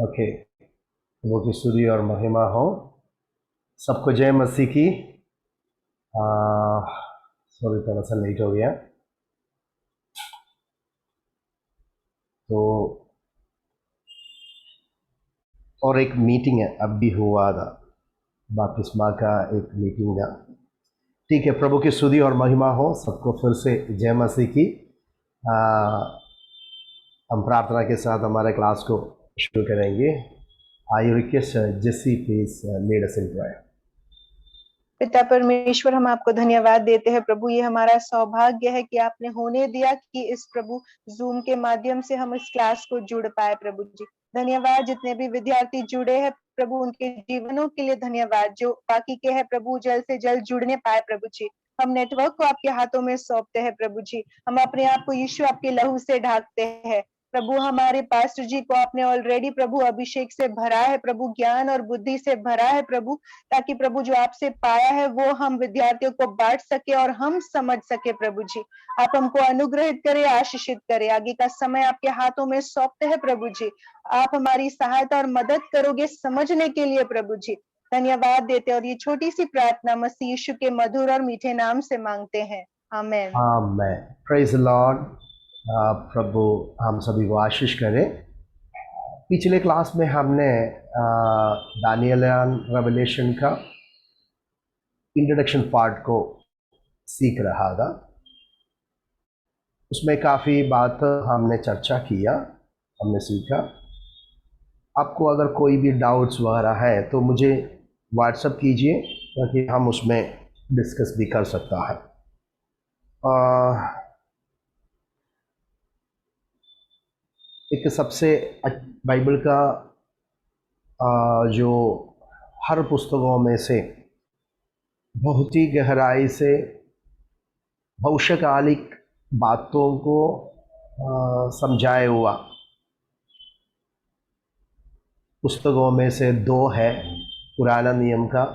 Okay, वो की स्तुति और महिमा हो। सबको जय मसीह की। सॉरी, थोड़ा सा लेट हो गया। तो और एक मीटिंग है, अब भी हुआ था, बपतिस्मा का एक मीटिंग था। ठीक है, प्रभु की स्तुति और महिमा हो। सबको फिर से जय मसीह की। आ, हम प्रार्थना के साथ हमारे क्लास को शुरू करेंगे। I request Jessy please lead us in prayer. पिता परमेश्वर, हम आपको धन्यवाद देते हैं प्रभु। ये हमारा सौभाग्य है कि आपने होने दिया कि इस प्रभु जूम के माध्यम से हम इस क्लास को जुड़ पाए प्रभु जी। धन्यवाद, जितने भी विद्यार्थी जुड़े हैं प्रभु उनके जीवनों के लिए धन्यवाद। जो बाकी के हैं प्रभु जल्द से जल्द जुड़ने पाए प्रभु जी। हम नेटवर्क को आपके हाथों में सौंपते हैं प्रभु जी। हम अपने आप को यीशु आपके लहू से ढाकते हैं प्रभु। हमारे पास्टर जी को आपने ऑलरेडी प्रभु अभिषेक से भरा है प्रभु, ज्ञान और बुद्धि से भरा है प्रभु, ताकि प्रभु जो आपसे पाया है वो हम विद्यार्थियों को बांट सके और हम समझ सके प्रभु जी। आप हमको अनुग्रहित करें, आशीषित करें। आगे का समय आपके हाथों में सौंपते हैं प्रभु जी। आप हमारी सहायता और मदद करोगे समझने के लिए प्रभु जी। धन्यवाद देते और ये छोटी सी प्रार्थना मसीह यीशु के मधुर और मीठे नाम से मांगते हैं, amen. Amen. Praise the lord. प्रभु हम सभी को आशीष करें। पिछले क्लास में हमने दानियल रेवलेशन का इंट्रोडक्शन पार्ट को सीख रहा था। उसमें काफ़ी बात हमने चर्चा किया, हमने सीखा। आपको अगर कोई भी डाउट्स वगैरह है तो मुझे व्हाट्सएप कीजिए, ताकि हम उसमें डिस्कस भी कर सकता है। एक सबसे बाइबल का जो हर पुस्तकों में से बहुत ही गहराई से भविष्यकालिक बातों को समझाए हुआ पुस्तकों में से दो है। पुराना नियम का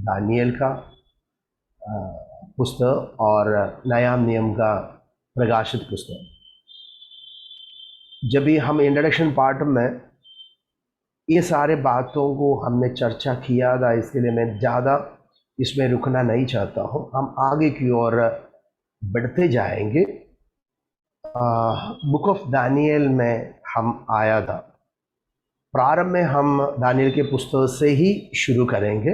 दानियल का पुस्तक और नया नियम का प्रकाशित पुस्तक। जब भी हम इंट्रोडक्शन पार्ट में ये सारे बातों को हमने चर्चा किया था, इसके लिए मैं ज़्यादा इसमें रुकना नहीं चाहता हूँ। हम आगे की ओर बढ़ते जाएंगे। बुक ऑफ दानियल में हम आया था। प्रारंभ में हम दानियल के पुस्तक से ही शुरू करेंगे।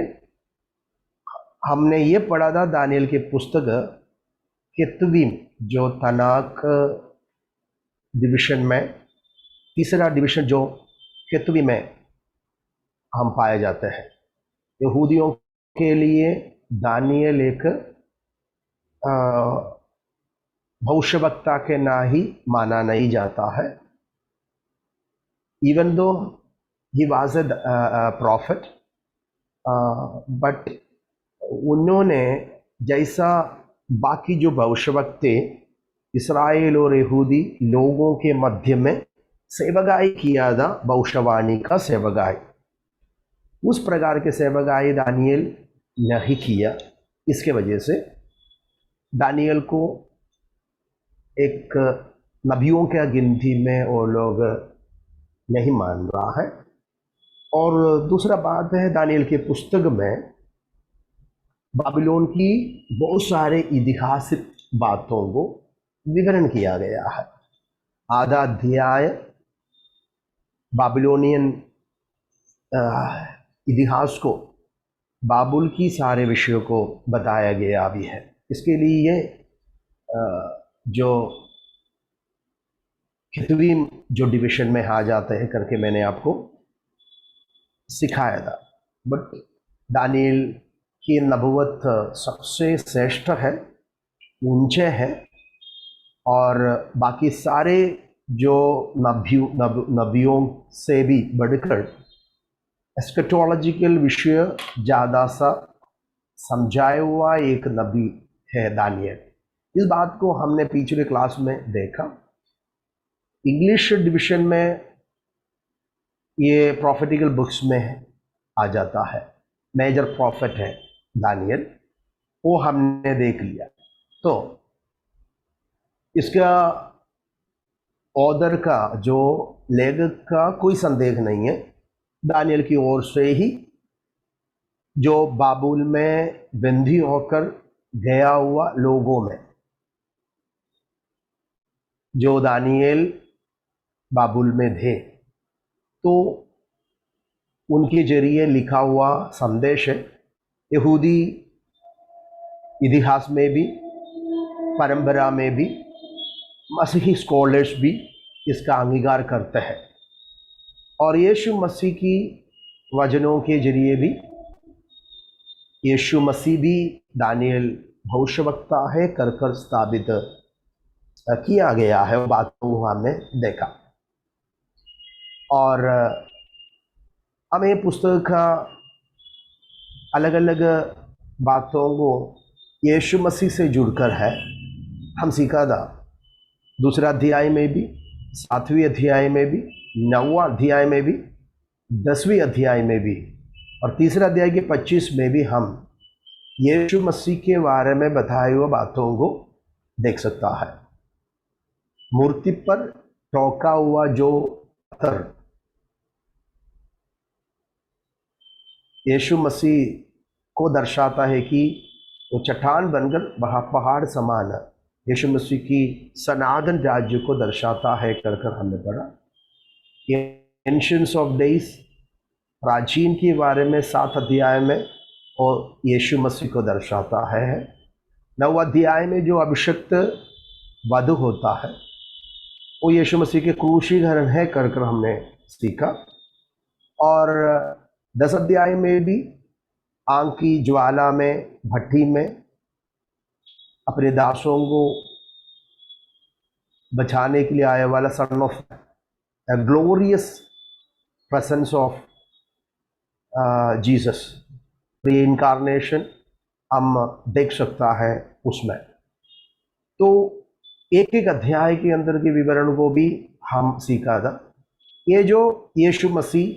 हमने ये पढ़ा था दानियल के पुस्तक केतुबीम, जो तनाक डिवीजन में तीसरा डिवीजन जो केतुबीम में हम पाए जाते हैं। यहूदियों के लिए दानियल एक भविष्यवक्ता के ना ही माना नहीं जाता है। Even though he was a profit, but उन्होंने जैसा बाकी जो भविष्यवक्ते इस्राएल और यहूदी लोगों के मध्य में सेवकाई किया था, भविष्यवाणी का सेवकाई, उस प्रकार के सेवकाई दानियल नहीं किया। इसके वजह से दानियल को एक नबियों के गिनती में वो लोग नहीं मान रहा है। और दूसरा बात है, दानियल के पुस्तक में बाबिलोन की बहुत सारे ऐतिहासिक बातों को विवरण किया गया है। आधा अध्याय बाबिलोनियन इतिहास को, बाबुल की सारे विषयों को बताया गया भी है। इसके लिए ये जो केतुबीम जो डिवीजन में आ जाते हैं करके मैंने आपको सिखाया था। बट दानियल की नबुवत सबसे श्रेष्ठ है, ऊंचे है, और बाकी सारे जो नबियों से भी बढ़कर एस्केटोलॉजिकल विषय ज़्यादा सा समझाया हुआ एक नबी है दानियल। इस बात को हमने पिछले क्लास में देखा। इंग्लिश डिवीजन में ये प्रॉफिटिकल बुक्स में आ जाता है, मेजर प्रॉफिट है दानियल, वो हमने देख लिया। तो इसका ऑथर का, जो लेखक का कोई संदेह नहीं है, दानियल की ओर से ही जो बाबुल में बंदी होकर गया हुआ लोगों में, जो दानियल बाबुल में थे, तो उनके जरिए लिखा हुआ संदेश है। यहूदी इतिहास में भी, परंपरा में भी, मसीही स्कॉलर्स भी इसका अंगीकार करते हैं। और यीशु मसीह की वचनों के जरिए भी यीशु मसीह भी दानियल भविष्यवक्ता है कर स्थापित किया गया है। वो बातों को हमने देखा और हमें पुस्तक का अलग अलग बातों को यीशु मसीह से जुड़कर है हम सीखा था। दूसरा अध्याय में भी, 7वें अध्याय में भी, 9वां अध्याय में भी, 10वीं अध्याय में भी और तीसरा अध्याय के 25 में भी हम यीशु मसीह के बारे में बताए हुए बातों को देख सकता है। मूर्ति पर टोका हुआ जो पत्थर यीशु मसीह को दर्शाता है कि वो चट्टान बनकर पहाड़ समान यीशु मसीह की सनातन राज्य को दर्शाता है कर हमने पढ़ा। एंशियंट्स ऑफ डेज, प्राचीन के बारे में 7 अध्याय में और यीशु मसीह को दर्शाता है। 9 अध्याय में जो अभिषिक्त वधु होता है वो यीशु मसीह के क्रूशीकरण है कर हमने सीखा। और 10 अध्याय में भी आग की ज्वाला में, भट्टी में अपने दासों को बचाने के लिए आया वाला son of a glorious presence of Jesus, reincarnation हम देख सकता है उसमें। तो एक एक अध्याय के अंदर के विवरण को भी हम सीखा था। ये जो यीशु मसीह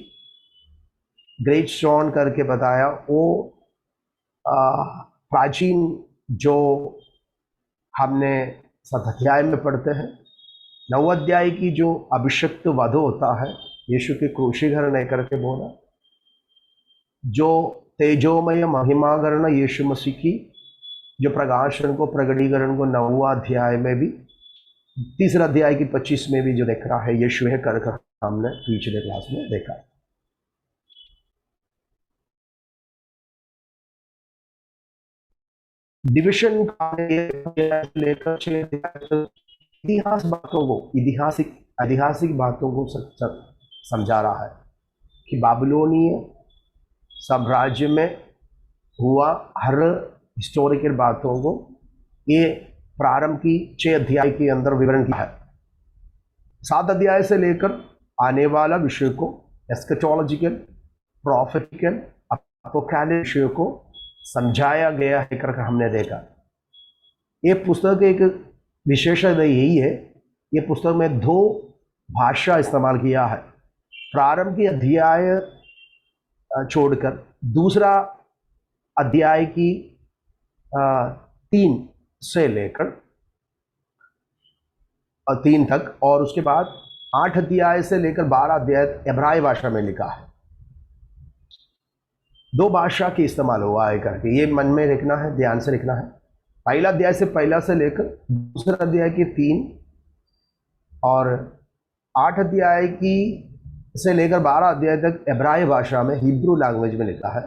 ग्रेट स्टोन करके बताया वो प्राचीन जो हमने 7 अध्याय में पढ़ते हैं। 9 अध्याय की जो अभिषिक्त वधु होता है यीशु के क्रूशीकरण करके बोला, जो तेजोमय महिमाकरण यीशु मसीह की जो प्रकाशन को, प्रगटीकरण को 9वां अध्याय में भी, तीसरा अध्याय की 25 में भी जो देख रहा है यीशु है कर हमने पिछले क्लास में देखा। डिविजन लेकर इतिहास बातों को, ऐतिहासिक बातों को समझा रहा है कि बाबिलोनीय साम्राज्य में हुआ हर हिस्टोरिकल बातों को ये प्रारंभ की 6 अध्याय के अंदर विवरण किया है। 7 अध्याय से लेकर आने वाला विषय को, एस्केटोलॉजिकल, प्रॉफेटिकल, अपोकैलिप्टिक विषय को समझाया गया है कर हमने देखा। ये पुस्तक एक विशेषता यही है, ये पुस्तक में 2 भाषा इस्तेमाल किया है। प्रारंभ की अध्याय छोड़कर दूसरा अध्याय की 3 से लेकर 3 तक और उसके बाद 8 अध्याय से लेकर 12 अध्याय इब्रानी भाषा में लिखा है। 2 भाषा की इस्तेमाल हुआ है करके ये मन में रखना है, ध्यान से लिखना है। पहला अध्याय से लेकर दूसरा अध्याय की 3 और 8 अध्याय की से लेकर 12 अध्याय तक इब्रानी भाषा में, हिब्रू लैंग्वेज में लिखा है।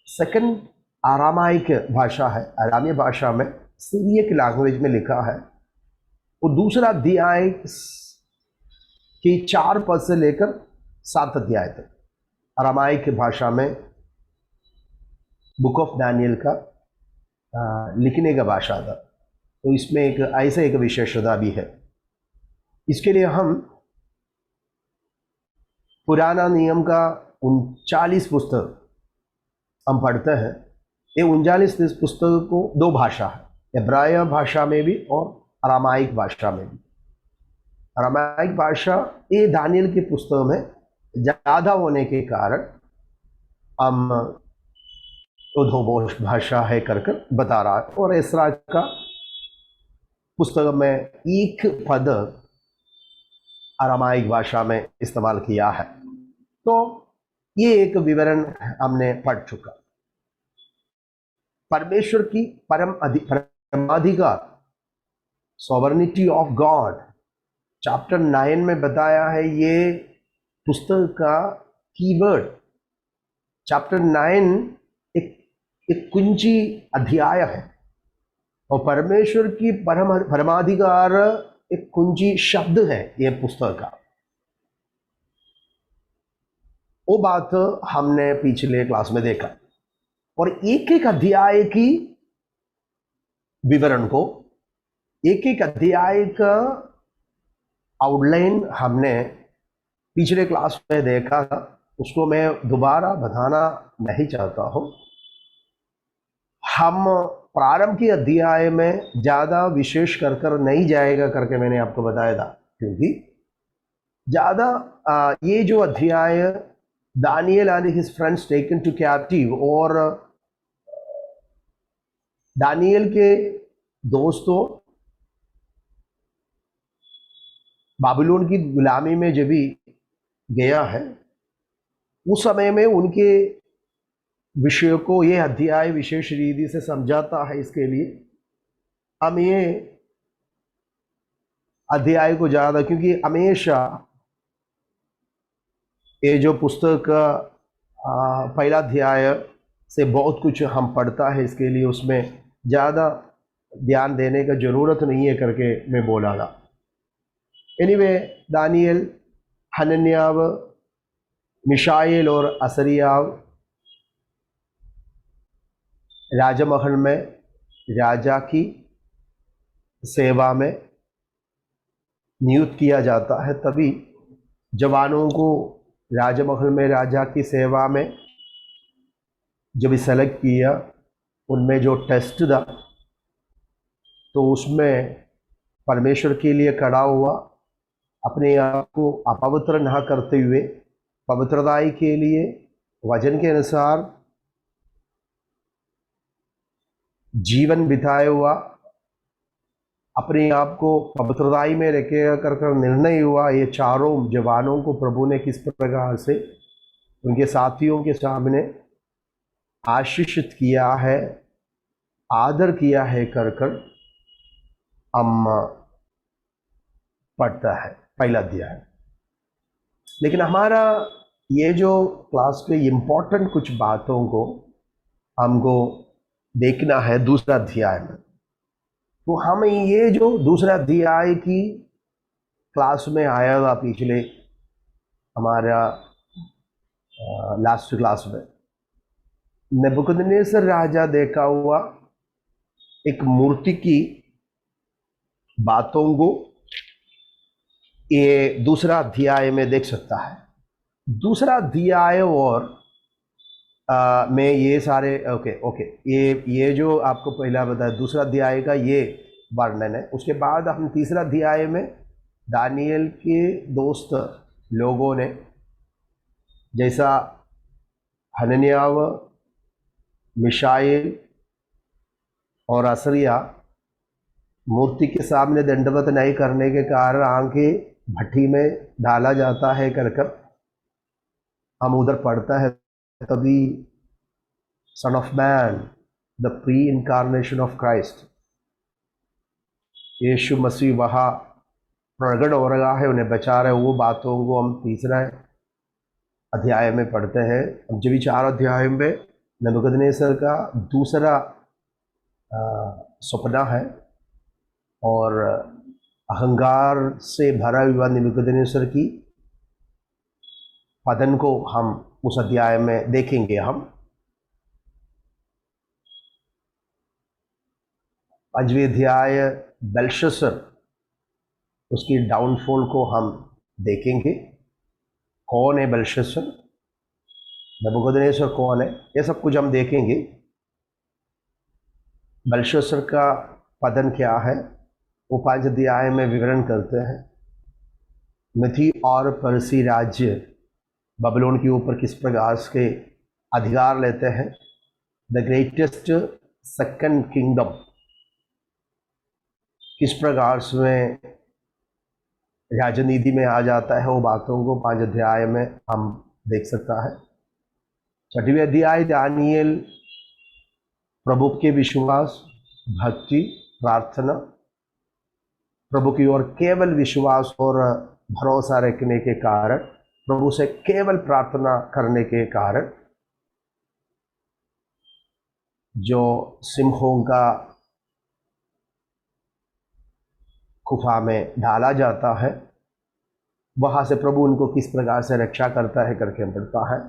सेकंड आरामाइक भाषा है, आरामी भाषा में, सीरियक लैंग्वेज में लिखा है। और दूसरा अध्याय की 4 पद से लेकर 7 अध्याय तक अरामाइक भाषा में बुक ऑफ दानियल का लिखने का भाषा था। तो इसमें एक विशेषता भी है। इसके लिए हम पुराना नियम का 39 पुस्तक हम पढ़ते हैं। ये 39 पुस्तक को 2 भाषा है, इब्रानी भाषा में भी और अरामाइक भाषा में भी। अरामाइक भाषा ये दानियल की पुस्तक में ज़्यादा होने के कारण हम 2 भाषा है कर बता रहा है। और एस्रा का पुस्तक में एक पद अरामाइक भाषा में इस्तेमाल किया है। तो ये एक विवरण हमने पढ़ चुका। परमेश्वर की परमाधिकार, सॉवरेनिटी ऑफ गॉड, चैप्टर 9 में बताया है। ये पुस्तक का कीवर्ड। चैप्टर 9 एक एक कुंजी अध्याय है और परमेश्वर की परमाधिकार एक कुंजी शब्द है ये पुस्तक का। वो बात हमने पिछले क्लास में देखा और एक एक अध्याय की विवरण को, एक एक अध्याय का आउटलाइन हमने पिछले क्लास में देखा था। उसको मैं दोबारा बताना नहीं चाहता हूं। हम प्रारंभ के अध्याय में ज्यादा विशेष कर नहीं जाएगा करके मैंने आपको बताया था, क्योंकि ज्यादा ये जो अध्याय Daniel and his friends taken to captive और दानियल के दोस्तों बाबिलोन की गुलामी में जब भी गया है, उस समय में उनके विषय को ये अध्याय विशेष रीति से समझाता है। इसके लिए हम ये अध्याय को ज्यादा, क्योंकि हमेशा ये जो पुस्तक का पहला अध्याय से बहुत कुछ हम पढ़ता है, इसके लिए उसमें ज़्यादा ध्यान देने का ज़रूरत नहीं है करके मैं बोला था। एनीवे, दानियल, हनन्याव, मिशाएल और असरियाव राजमहल में राजा की सेवा में नियुक्त किया जाता है। तभी जवानों को राजमहल में राजा की सेवा में जब सेलेक्ट किया, उनमें जो टेस्ट था तो उसमें परमेश्वर के लिए खड़ा हुआ, अपने आप को अपवित्र न करते हुए पवित्रताई के लिए वचन के अनुसार जीवन बिताए हुआ, अपने आप को पवित्रताई में रखेगा कर निर्णय हुआ। ये चारों जवानों को प्रभु ने किस प्रकार से उनके साथियों के सामने आशीषित किया है, आदर किया है कर हम पढ़ता है पहला अध्याय। लेकिन हमारा ये जो क्लास के इम्पोर्टेंट कुछ बातों को हमको देखना है दूसरा अध्याय में। तो हम ये जो दूसरा अध्याय की क्लास में आया था पिछले हमारा लास्ट क्लास में, नबूकदनेस्सर राजा देखा हुआ एक मूर्ति की बातों को ये दूसरा अध्याय में देख सकता है। दूसरा अध्याय और में ये सारे ओके ये जो आपको पहला बताया दूसरा अध्याय का ये वर्णन है। उसके बाद हम तीसरा अध्याय में दानियल के दोस्त लोगों ने, जैसा हनन्याव, मिशाएल और असरिया, मूर्ति के सामने दंडवत नहीं करने के कारण आंखें भट्टी में डाला जाता है कर हम उधर पढ़ता है। तभी son of man, the pre incarnation of Christ, यीशु मसीह वहाँ प्रकट हो रहा है, उन्हें बचा रहे। वो बातों को हम तीसरा अध्याय में पढ़ते हैं। अब जब 4 अध्याय में नबूकदनेस्सर का दूसरा सपना है और अहंकार से भरा हुआ नबूकदनेस्सर की पतन को हम उस अध्याय में देखेंगे। हम 5वें अध्याय बेल्शस्सर, उसकी डाउनफॉल को हम देखेंगे। कौन है बेल्शस्सर, नबूकदनेस्सर कौन है, ये सब कुछ हम देखेंगे। बेल्शस्सर का पतन क्या है वो 5 अध्याय में विवरण करते हैं। मिथी और परसी राज्य बाबिलोन के ऊपर किस प्रकार के अधिकार लेते हैं। द ग्रेटेस्ट सेकंड किंगडम किस प्रकार से राजनीति में आ जाता है, वो बातों को 5 अध्याय में हम देख सकता है। 6वें अध्याय दानियल प्रभु के विश्वास, भक्ति, प्रार्थना, प्रभु की ओर केवल विश्वास और भरोसा रखने के कारण, प्रभु से केवल प्रार्थना करने के कारण जो सिंहों का गुफा में डाला जाता है, वहां से प्रभु उनको किस प्रकार से रक्षा करता है करके पढ़ता है।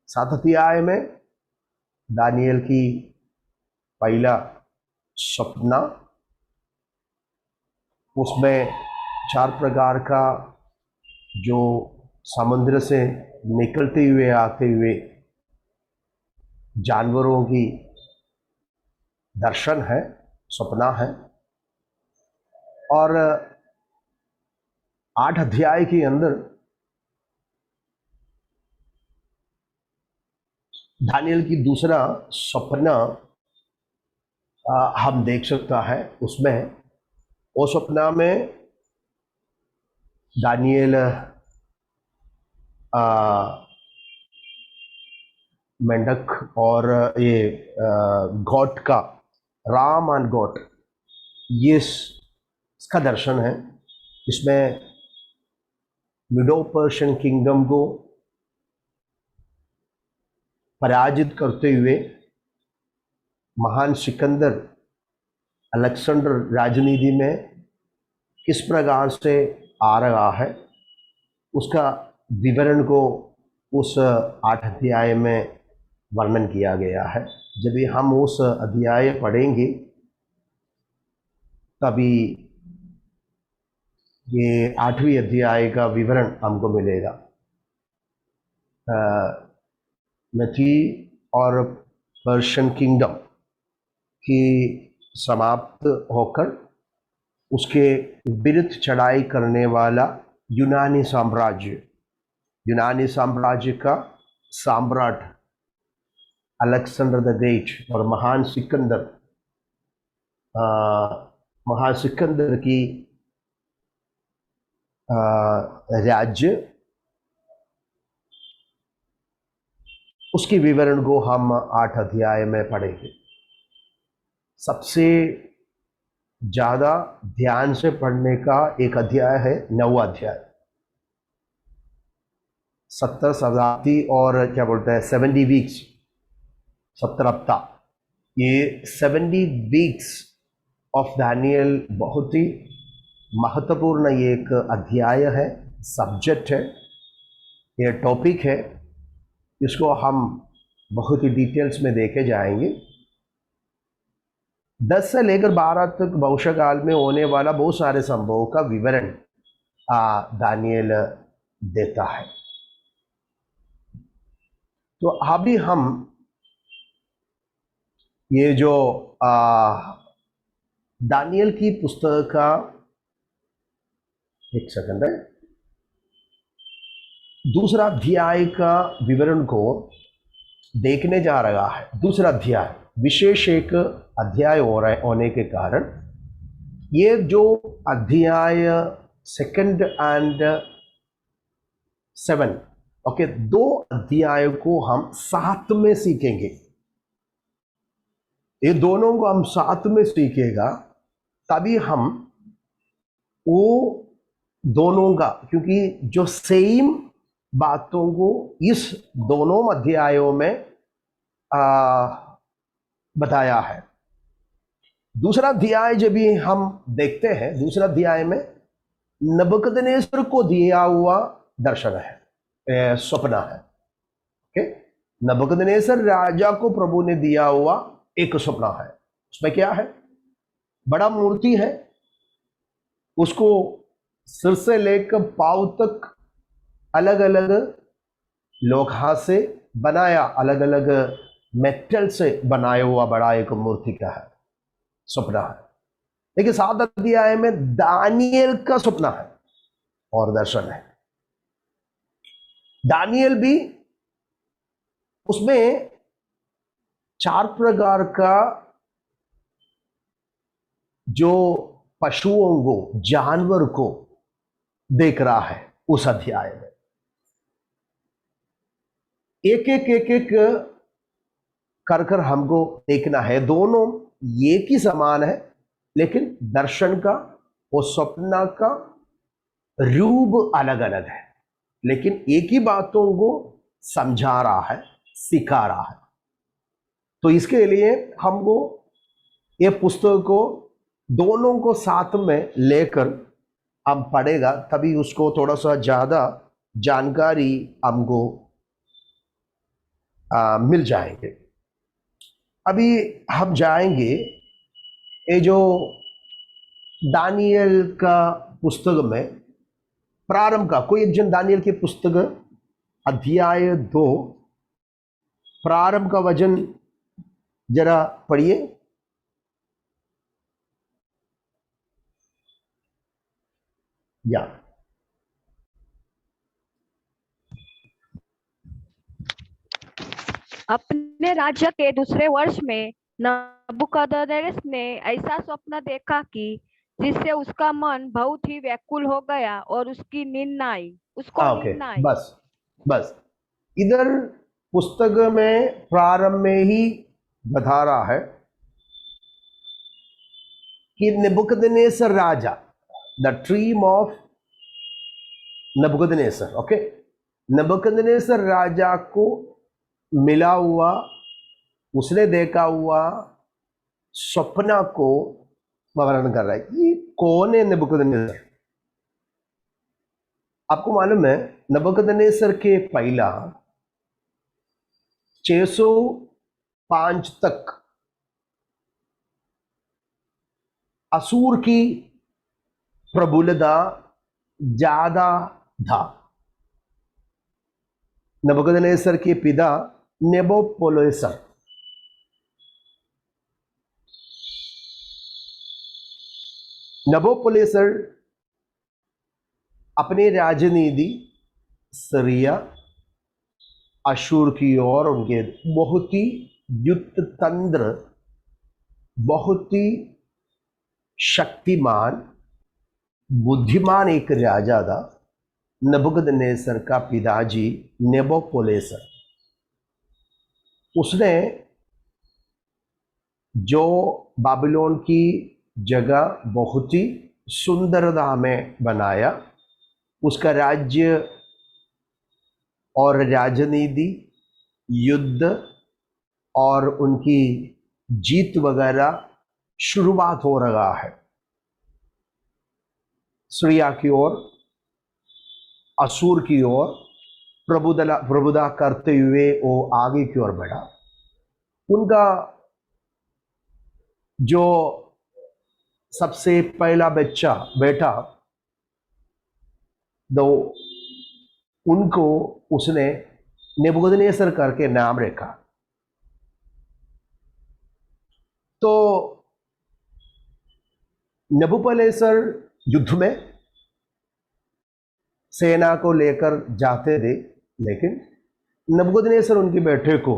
7 अध्याय में दानियल की पहला सपना, उसमें 4 प्रकार का जो समुद्र से निकलते हुए आते हुए जानवरों की दर्शन है, सपना है। और 8 अध्याय के अंदर दानियल की दूसरा सपना हम देख सकता है। उसमें वो सपना में दानियल मेंढक और ये गॉड का, राम एंड गॉड, ये इसका दर्शन है। इसमें मिडो पर्शियन किंगडम को पराजित करते हुए महान सिकंदर अलेक्जेंडर राजनीति में किस प्रकार से आ रहा है, उसका विवरण को उस 8 अध्याय में वर्णन किया गया है। जब हम उस अध्याय पढ़ेंगे तभी ये 8वीं अध्याय का विवरण हमको मिलेगा। नथी और पर्शियन किंगडम की समाप्त होकर उसके विरुद्ध चढ़ाई करने वाला यूनानी साम्राज्य का सम्राट अलेक्जेंडर द ग्रेट और महान सिकंदर की राज्य, उसकी विवरण को हम 8 अध्याय में पढ़ेंगे। सबसे ज्यादा ध्यान से पढ़ने का एक अध्याय है 9वां अध्याय, 70 शताब्दी और क्या बोलते हैं 70 वीक्स, 70 हफ्ता। ये 70 वीक्स ऑफ दानियल बहुत ही महत्वपूर्ण एक अध्याय है, सब्जेक्ट है, ये टॉपिक है। इसको हम बहुत ही डिटेल्स में देखे जाएंगे। 10 से लेकर 12 तक भविष्य काल में होने वाला बहुत सारे संभवों का विवरण दानियल देता है। तो अभी हम ये जो दानियल की पुस्तक का, एक सेकंड है, दूसरा अध्याय का विवरण को देखने जा रहा है। दूसरा अध्याय विशेष एक अध्याय होने के कारण ये जो अध्याय 2 एंड 7, ओके, 2 अध्याय को हम साथ में सीखेंगे। ये दोनों को हम साथ में सीखेगा तभी हम वो दोनों का, क्योंकि जो सेम बातों को इस दोनों अध्यायों में बताया है। दूसरा अध्याय जब भी हम देखते हैं, दूसरा अध्याय में नबूकदनेस्सर को दिया हुआ दर्शन है, सपना है। ओके, नबूकदनेस्सर राजा को प्रभु ने दिया हुआ एक सपना है। उसमें क्या है? बड़ा मूर्ति है, उसको सिर से लेकर पांव तक अलग अलग लोहा से बनाया, अलग अलग मेटल से बनाया हुआ बड़ा एक मूर्ति का है, सपना है। लेकिन 7 अध्याय में दानियल का सपना है और दर्शन है। दानियल भी उसमें 4 प्रकार का जो पशुओं को, जानवर को देख रहा है उस अध्याय में। एक कर कर हमको देखना है। दोनों एक ही समान है, लेकिन दर्शन का और स्वप्न का रूप अलग अलग है, लेकिन एक ही बातों को समझा रहा है, सिखा रहा है। तो इसके लिए हमको ये पुस्तक को दोनों को साथ में लेकर हम पढ़ेगा, तभी उसको थोड़ा सा ज़्यादा जानकारी हमको मिल जाएंगे। अभी हम जाएंगे ये जो दानियल का पुस्तक में प्रारंभ का, कोई एक जन दानियल की पुस्तक अध्याय 2 प्रारंभ का वचन जरा पढ़िए। या अपने राज्य के दूसरे वर्ष में नबूकदनेस्सर ने ऐसा स्वप्न देखा कि जिससे उसका मन बहुत ही व्याकुल हो गया और उसकी नींद न आई, उसको ओके, नींद न आई। बस इधर पुस्तक में प्रारंभ में ही बता रहा है कि नबूकदनेस्सर राजा, the dream of Nebuchadnezzar, okay, Nebuchadnezzar राजा को मिला हुआ, उसने देखा हुआ स्वप्न को वर्णन कर रहा है। ये कौन है नबूकदनेस्सर? आपको मालूम है नबूकदनेस्सर के पहला 605 तक असुर की प्रबुलता ज्यादा था। नबूकदनेस्सर के पिता नेबूकदनेस्सर, नबूकदनेस्सर अपनी राजनीति सीरिया अशूर की ओर, उनके बहुत ही युद्ध तंत्र, बहुत ही शक्तिमान बुद्धिमान एक राजा था। नबूकदनेस्सर का पिताजी नेबूकदनेस्सर, उसने जो बाबिलोन की जगह बहुत ही सुंदरता में बनाया, उसका राज्य और राजनीति, युद्ध और उनकी जीत वगैरह शुरुआत हो रहा है। सीरिया की ओर, असुर की ओर प्रभुता करते हुए वो आगे की ओर बढ़ा। उनका जो सबसे पहला बेटा दो, उनको उसने नेबूकदनेस्सर करके नाम रखा। तो नेबूकदनेस्सर युद्ध में सेना को लेकर जाते थे, लेकिन नबूकदनेस्सर उनके बेटे को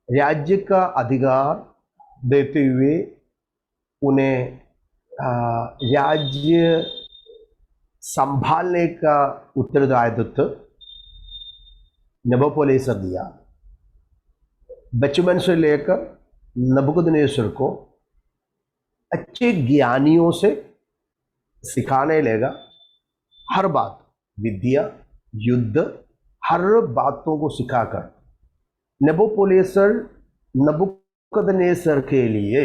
राज्य का अधिकार देते हुए उन्हें राज्य संभालने का उत्तरदायित्व नबूकदनेस्सर दिया। बचपन से लेकर नबूकदनेस्सर को अच्छे ज्ञानियों से सिखाने लगा। हर बात, विद्या, युद्ध, हर बातों को सिखाकर नबूकदनेस्सर के लिए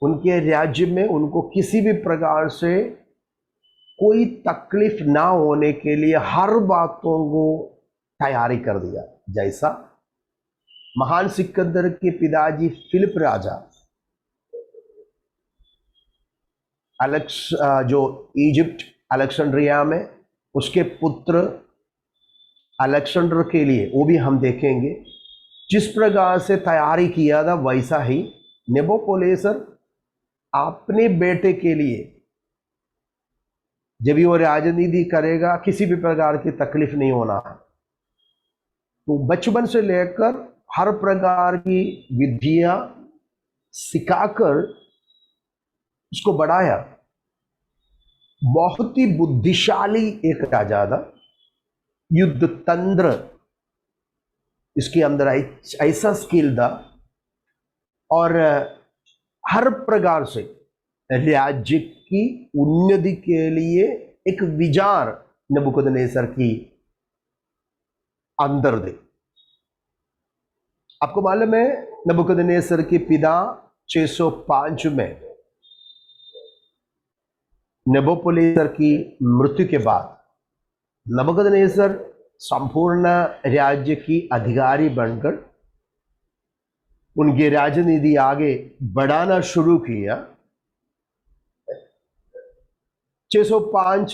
उनके राज्य में उनको किसी भी प्रकार से कोई तकलीफ ना होने के लिए हर बातों को तैयारी कर दिया। जैसा महान सिकंदर के पिताजी फिलिप राजा जो इजिप्ट अलेक्जेंड्रिया में, उसके पुत्र अलेक्जेंडर के लिए, वो भी हम देखेंगे जिस प्रकार से तैयारी किया था, वैसा ही नेबूकदनेस्सर अपने बेटे के लिए जब भी वो राजनीति करेगा, किसी भी प्रकार की तकलीफ नहीं होना है। तो बचपन से लेकर हर प्रकार की विद्या सिखाकर उसको बढ़ाया। बहुत ही बुद्धिशाली एक राजा था, युद्ध तंत्र इसके अंदर ऐसा स्किल था और हर प्रकार से राज्य की उन्नति के लिए एक विचार नबूकदनेस्सर की अंदर थे। आपको मालूम है नबूकदनेस्सर के पिता 605 में नेबूकदनेस्सर की मृत्यु के बाद नबूकदनेस्सर संपूर्ण राज्य की अधिकारी बनकर उनकी राजनीति आगे बढ़ाना शुरू किया। 605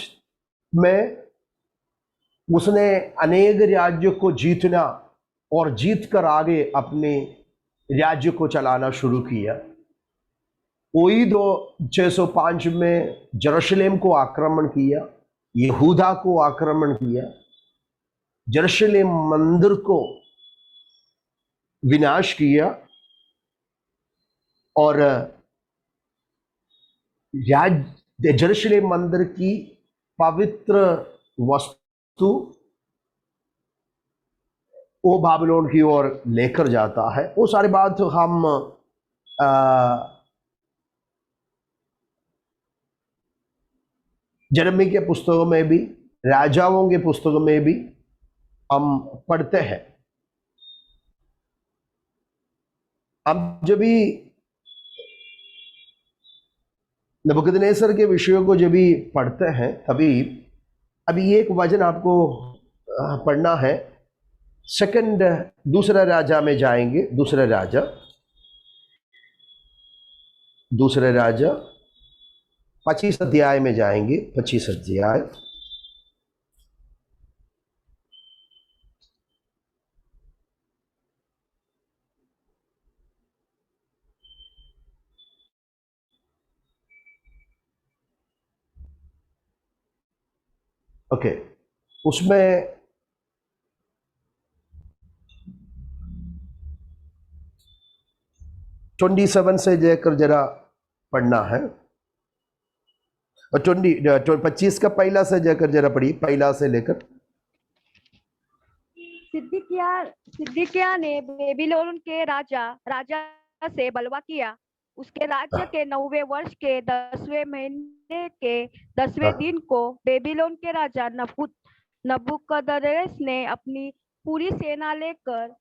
में उसने अनेक राज्यों को जीतना और जीतकर आगे अपने राज्य को चलाना शुरू किया। वही तो 605 में यरूशलेम को आक्रमण किया, यहूदा को आक्रमण किया, यरूशलेम मंदिर को विनाश किया और यरूशलेम मंदिर की पवित्र वस्तु वो बाबिलोन की ओर लेकर जाता है। वो सारी बात हम यिर्मयाह के पुस्तकों में भी, राजाओं के पुस्तकों में भी हम पढ़ते हैं। हम जब भी नबूकदनेस्सर के विषयों को जब भी पढ़ते हैं तभी अभी एक वचन आपको पढ़ना है। दूसरा राजा में जाएंगे, दूसरा राजा 25 अध्याय में जाएंगे। 25 अध्याय ओके, उसमें 27 से लेकर जरा पढ़ना है और 25 का पहला से लेकर जरा पढ़िए, पहला से लेकर। सिदकिय्याह ने बेबीलोन के राजा से बलवा किया। उसके राज्य के 9वें वर्ष के 10वें महीने के 10वें दिन को बेबीलोन के राजा नबूकदनेस्सर ने अपनी पूरी सेना लेकर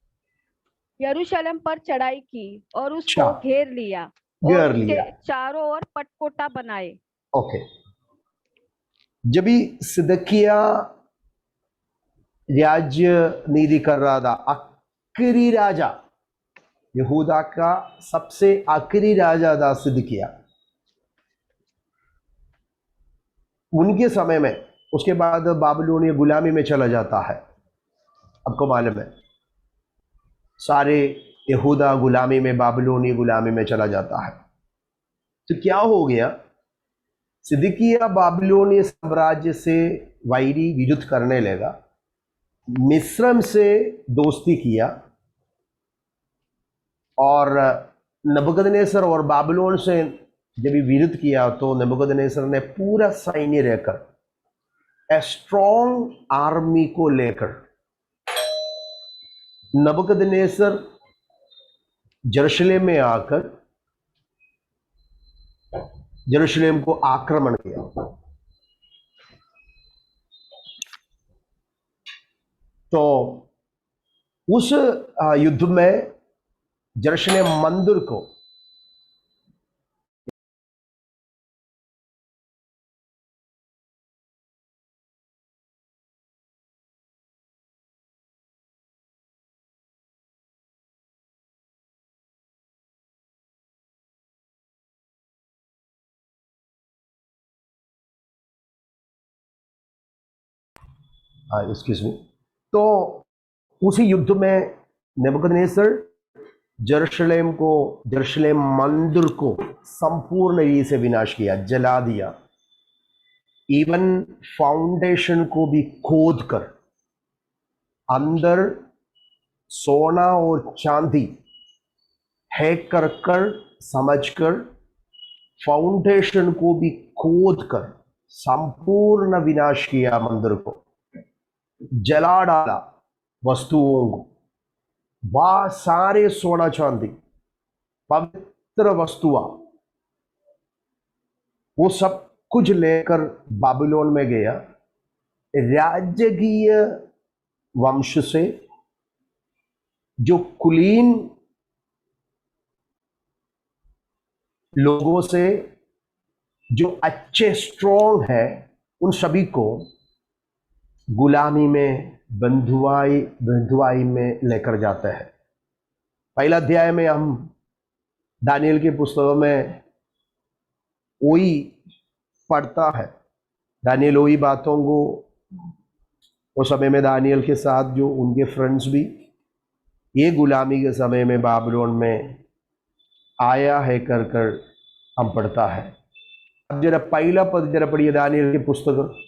यरूशलेम पर चढ़ाई की और उसको घेर लिया और उसके चारों ओर पटकोटा बनाए। ओके, जब भी सिदकिय्याह राज्य नीति कर रहा था, आखिरी राजा, यहूदा का सबसे आखिरी राजा था सिदकिय्याह, उनके समय में, उसके बाद बाबिलोनिया गुलामी में चला जाता है। आपको मालूम है सारे यहूदा गुलामी में, बाबिलोनिया गुलामी में चला जाता है। तो क्या हो गया, सिदकिय्याह बाबिलोनिया साम्राज्य से वैरी विरुद्ध करने लगा, मिस्र से दोस्ती किया और नबूकदनेस्सर और बाबिलोन से जब विरुद्ध किया तो नबूकदनेस्सर ने पूरा सैन्य लेकर, स्ट्रॉन्ग आर्मी को लेकर नबूकदनेस्सर यरूशलेम में आकर यरूशलेम को आक्रमण किया। तो उस युद्ध में यरूशलेम मंदिर को एक्सक्यूज मी, तो उसी युद्ध में नबूकदनेस्सर यरूशलेम मंदिर को संपूर्ण रीति से विनाश किया, जला दिया। इवन फाउंडेशन को भी खोद कर अंदर सोना और चांदी हैक कर समझकर फाउंडेशन को भी खोद कर संपूर्ण विनाश किया, मंदिर को जला डाला, वस्तुओं को। वह सारे सोना चांदी पवित्र वस्तुआ वो सब कुछ लेकर बाबिलोन में गया। राजकीय वंश से जो कुलीन लोगों से जो अच्छे स्ट्रॉन्ग है उन सभी को गुलामी में बंधुआई में लेकर जाते हैं। पहला अध्याय में हम दानियल की पुस्तकों में वही पढ़ता है। दानियल वही बातों को उस समय में दानियल के साथ जो उनके फ्रेंड्स भी ये गुलामी के समय में बाबिलोन में आया है कर कर हम पढ़ता है। अब जरा पहला पद जरा पढ़िए दानियल की पुस्तक।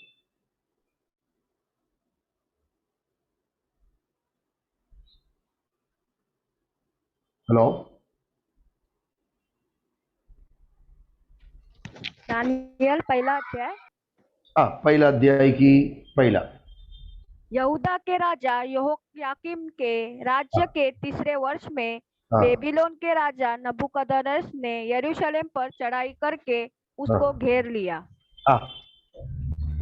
हेलो, दानियल पहला अध्याय। हाँ, पहला अध्याय की पहला। यहूदा के राजा यहोयाकीम के राज्य के तीसरे वर्ष में हाँ, बेबीलोन के राजा नबूकदनेस्सर ने यरूशलेम पर चढ़ाई करके उसको घेर लिया। हाँ,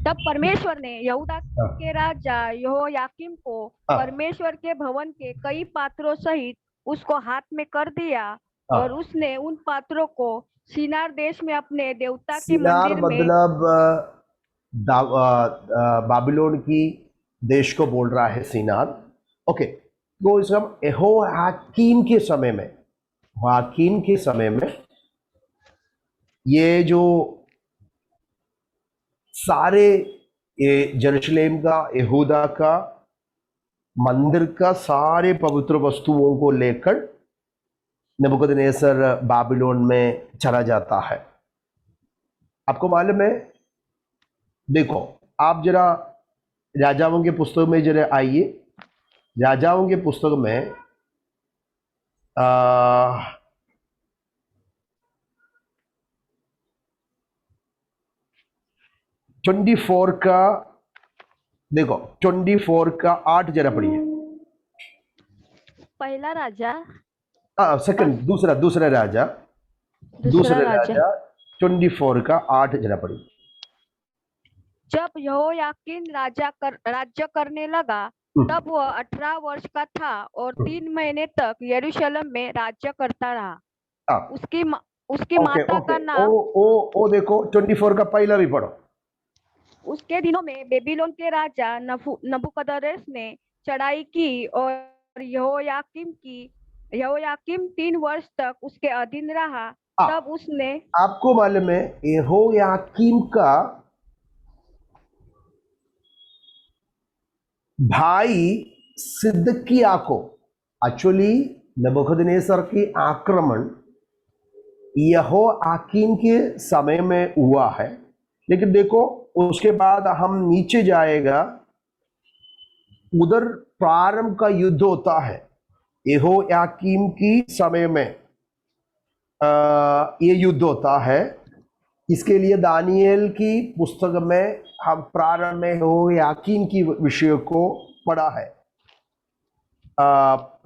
तब परमेश्वर ने यहूदा हाँ, के राजा यहोयाकीम को हाँ, परमेश्वर के भवन के कई पात्रों सहित उसको हाथ में कर दिया हाँ। और उसने उन पात्रों को सीनार देश में अपने देवता के सीनार मंदिर में मतलब बाबिलोन की देश को बोल रहा है सीनार। ओके, तो इसका यहोयाकीम के समय में, हाकीम के समय में ये जो सारे ये यरूशलेम का, यहूदा का, मंदिर का सारे पवित्र वस्तुओं को लेकर नबूकदनेस्सर बाबिलोन में चला जाता है। आपको मालूम है, देखो आप जरा राजाओं के पुस्तक में जरा आइए। राजाओं के पुस्तक में 24 का देखो, 24 का 8 जरा पढ़िए। पहला राजा सेकंड, दूसरा राजा 24 का 8 जरा पढ़िए। जब यहोयाकीन राज्य करने लगा तब वह 18 वर्ष का था और 3 महीने तक यरूशलेम में राज्य करता रहा। उसकी माता का नाम ओ देखो 24 का पहला भी पढ़ो। उसके दिनों में बेबीलोन के राजा नबूकदनेस्सर ने चढ़ाई की और यहोयाकीम 3 वर्ष तक उसके अधीन रहा। तब उसने, आपको मालूम है, यहोयाकीम का भाई सिदकिय्याह को, एक्चुअली नबूकदनेस्सर की आक्रमण यहोयाकीम के समय में हुआ है, लेकिन देखो उसके बाद हम नीचे जाएगा, उधर प्रारंभ का युद्ध होता है यहोयाकीम की समय में। ये युद्ध होता है। इसके लिए दानियल की पुस्तक में हम प्रारंभ में यहोयाकीम की विषय को पढ़ा है।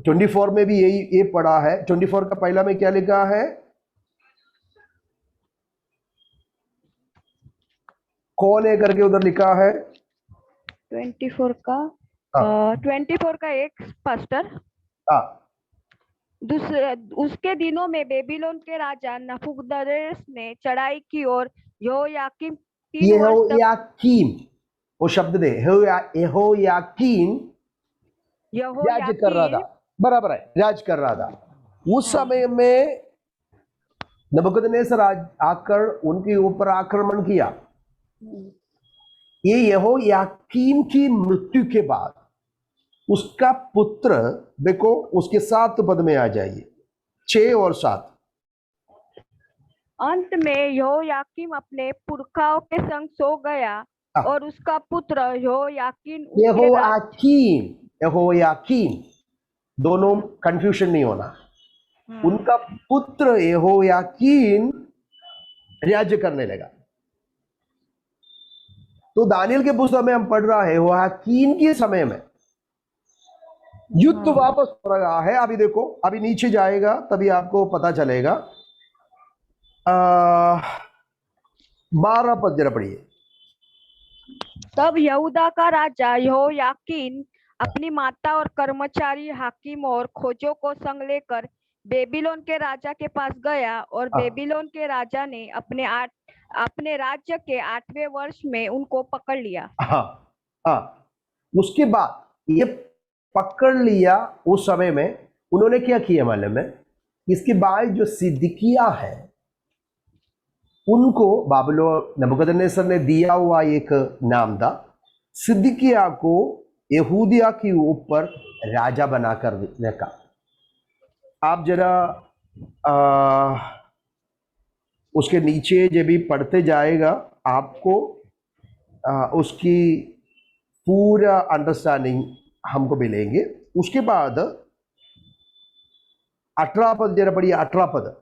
24 में भी ये पढ़ा है। 24 का पहला में क्या लिखा है? कौन है करके उधर लिखा है 24 का 24 का एक पास्टर। दूसरे उसके दिनों में बेबीलोन के राजा नबूकदनेस्सर ने चढ़ाई की और यहोयाकीम 3 वर्ष तक, वो शब्द दे, यहोयाकीम राज कर रहा था। बराबर है, राज कर रहा था। उस समय में नबूकदनेस्सर आकर उनके ऊपर आक्रमण किया। ये यहोयाकीम की मृत्यु के बाद उसका पुत्र, देखो उसके 7 पद में आ जाइए, 6 और 7। अंत में यहोयाकीम अपने पुरखाओं के संग सो गया और उसका पुत्र यहोयाकीम, दोनों कंफ्यूजन नहीं होना। उनका पुत्र यहोयाकीम राज्य करने लगा। तो दानियल के पुस्तक में हम पढ़ रहा है यहोयाकीम के समय में युद्ध वापस हो रहा है। अभी देखो, अभी नीचे जाएगा तभी आपको पता चलेगा। 12 पद जरा पढ़िए। तब यहूदा का राजा यहोयाकीन अपनी माता और कर्मचारी हाकिम और खोजों को संग लेकर बेबीलोन के राजा के पास गया और हाँ। बेबीलोन के राजा ने अपने राज्य के 8वें वर्ष में उनको पकड़ लिया। हाँ हाँ, उसके बाद ये पकड़ लिया। उस समय में उन्होंने क्या किया मालूम है? इसके बाद जो सिद्किया है उनको बाबिलोन नबूकदनेस्सर ने दिया हुआ एक नाम था। सिद्किया को यहूदिया के ऊपर राजा बनाकर रखा। आप जरा उसके नीचे जब भी पढ़ते जाएगा आपको उसकी पूरा अंडरस्टैंडिंग हमको मिलेंगे। उसके बाद 18 पद जरा पढ़िए। 18 पद।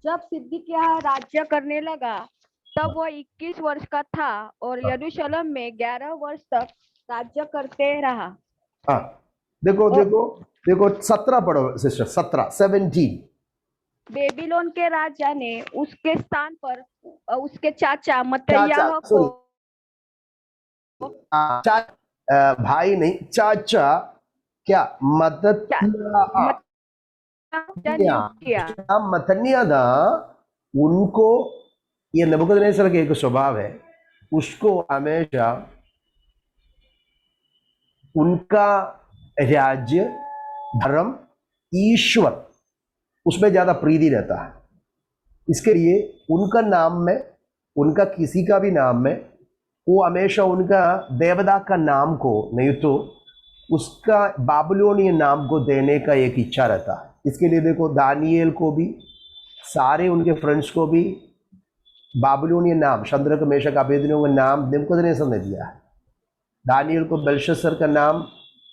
जब सिद्किय्याह राज्य करने लगा तब वह 21 वर्ष का था और यरूशलेम में 11 वर्ष तक राज्य करते रहा। हाँ, देखो और- देखो देखो 17 पढ़ो सिस्टर। 17 बेबीलोन के राजा ने उसके स्थान पर उसके चाचा मत्तयाह को भाई नहीं, चाचा क्या मदद नियुक्त किया। मथनिया था। उनको ये नबूकदनेस्सर का एक स्वभाव है, उसको हमेशा उनका राज्य, धर्म, ईश्वर उसमें ज्यादा प्रीति रहता है। इसके लिए उनका नाम में, उनका किसी का भी नाम में, वो हमेशा उनका देवता का नाम को नहीं तो उसका बाबिलोनियन नाम को देने का एक इच्छा रहता है। इसके लिए देखो दानिएल को भी, सारे उनके फ्रेंड्स को भी बाबिलोनियन नाम, शद्रक मेशक अबेदनगो का नाम नबूकदनेस्सर ने दिया है। दानिएल को बेल्शस्सर का नाम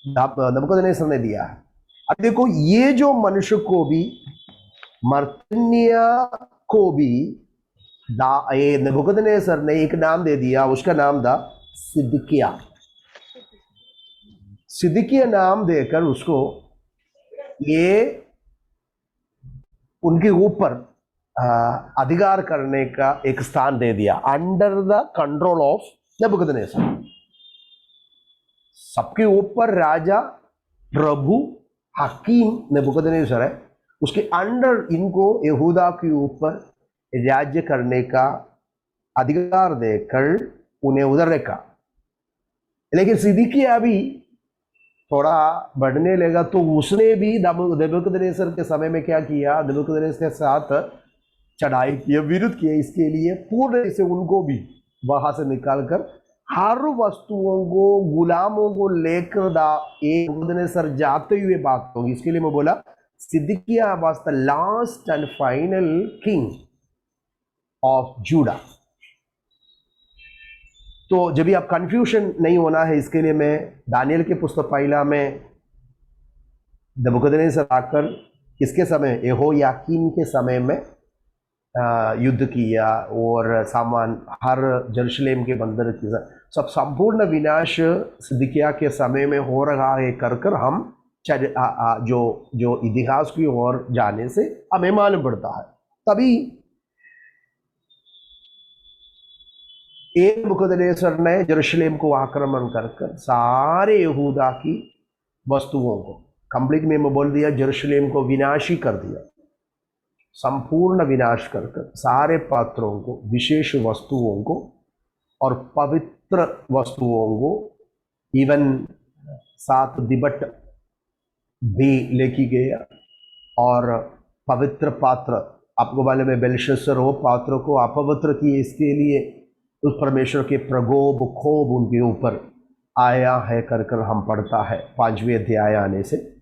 नबूकदनेस्सर ने दिया है। अब देखो ये जो मनुष्य को भी, मर्तन्या को भी ये नबूकदनेस्सर ने एक नाम दे दिया। उसका नाम था सिद्किया। सिद्किया नाम देकर उसको ये उनके ऊपर अधिकार करने का एक स्थान दे दिया, अंडर द कंट्रोल ऑफ नबूकदनेस्सर। सबके ऊपर राजा, प्रभु, हकीम नबूकदनेस्सर है। उसके अंडर इनको यहूदा के ऊपर राज्य करने का अधिकार देकर उन्हें उधर रखा। लेकिन सिद्किय्याह भी थोड़ा बढ़ने लगा तो उसने भी नबूकदनेस्सर के समय में क्या किया? नबूकदनेस्सर के साथ चढ़ाई की, विरोध किया। इसके लिए पूर्ण से उनको भी वहां से निकालकर हर वस्तुओं को, गुलामों को लेकर नबूकदनेस्सर जाते हुए बात होगी। इसके लिए मैं बोला Zedekiah was the last and final king of Judah. तो जब भी आप कंफ्यूजन नहीं होना है, इसके लिए मैं दानिएल के पुस्तक पहला में नबूकदनेस्सर आकर किसके समय? यहोयाकीन के समय में युद्ध किया और सामान हर यरूशलेम के बंदर की सब संपूर्ण विनाश सिद्किय्याह के समय में हो रहा है कर हम जो इतिहास की ओर जाने से हमें मालूम पड़ता है। तभी नबूकदनेस्सर ने यरूशलेम को आक्रमण कर सारे यहूदा की वस्तुओं को कंप्लीट में बोल दिया, यरूशलेम को विनाशी कर दिया। संपूर्ण विनाश कर सारे पात्रों को, विशेष वस्तुओं को और पवित्र वस्तुओं को, इवन 7 दिबट भी लेके गया। और पवित्र पात्र, आपको मालूम में बेल्शस्सर वो पात्र को अपवित्र किए। इसके लिए उस परमेश्वर के प्रकोप खोब उनके ऊपर आया है कर हम पढ़ता है 5वें अध्याय आने से।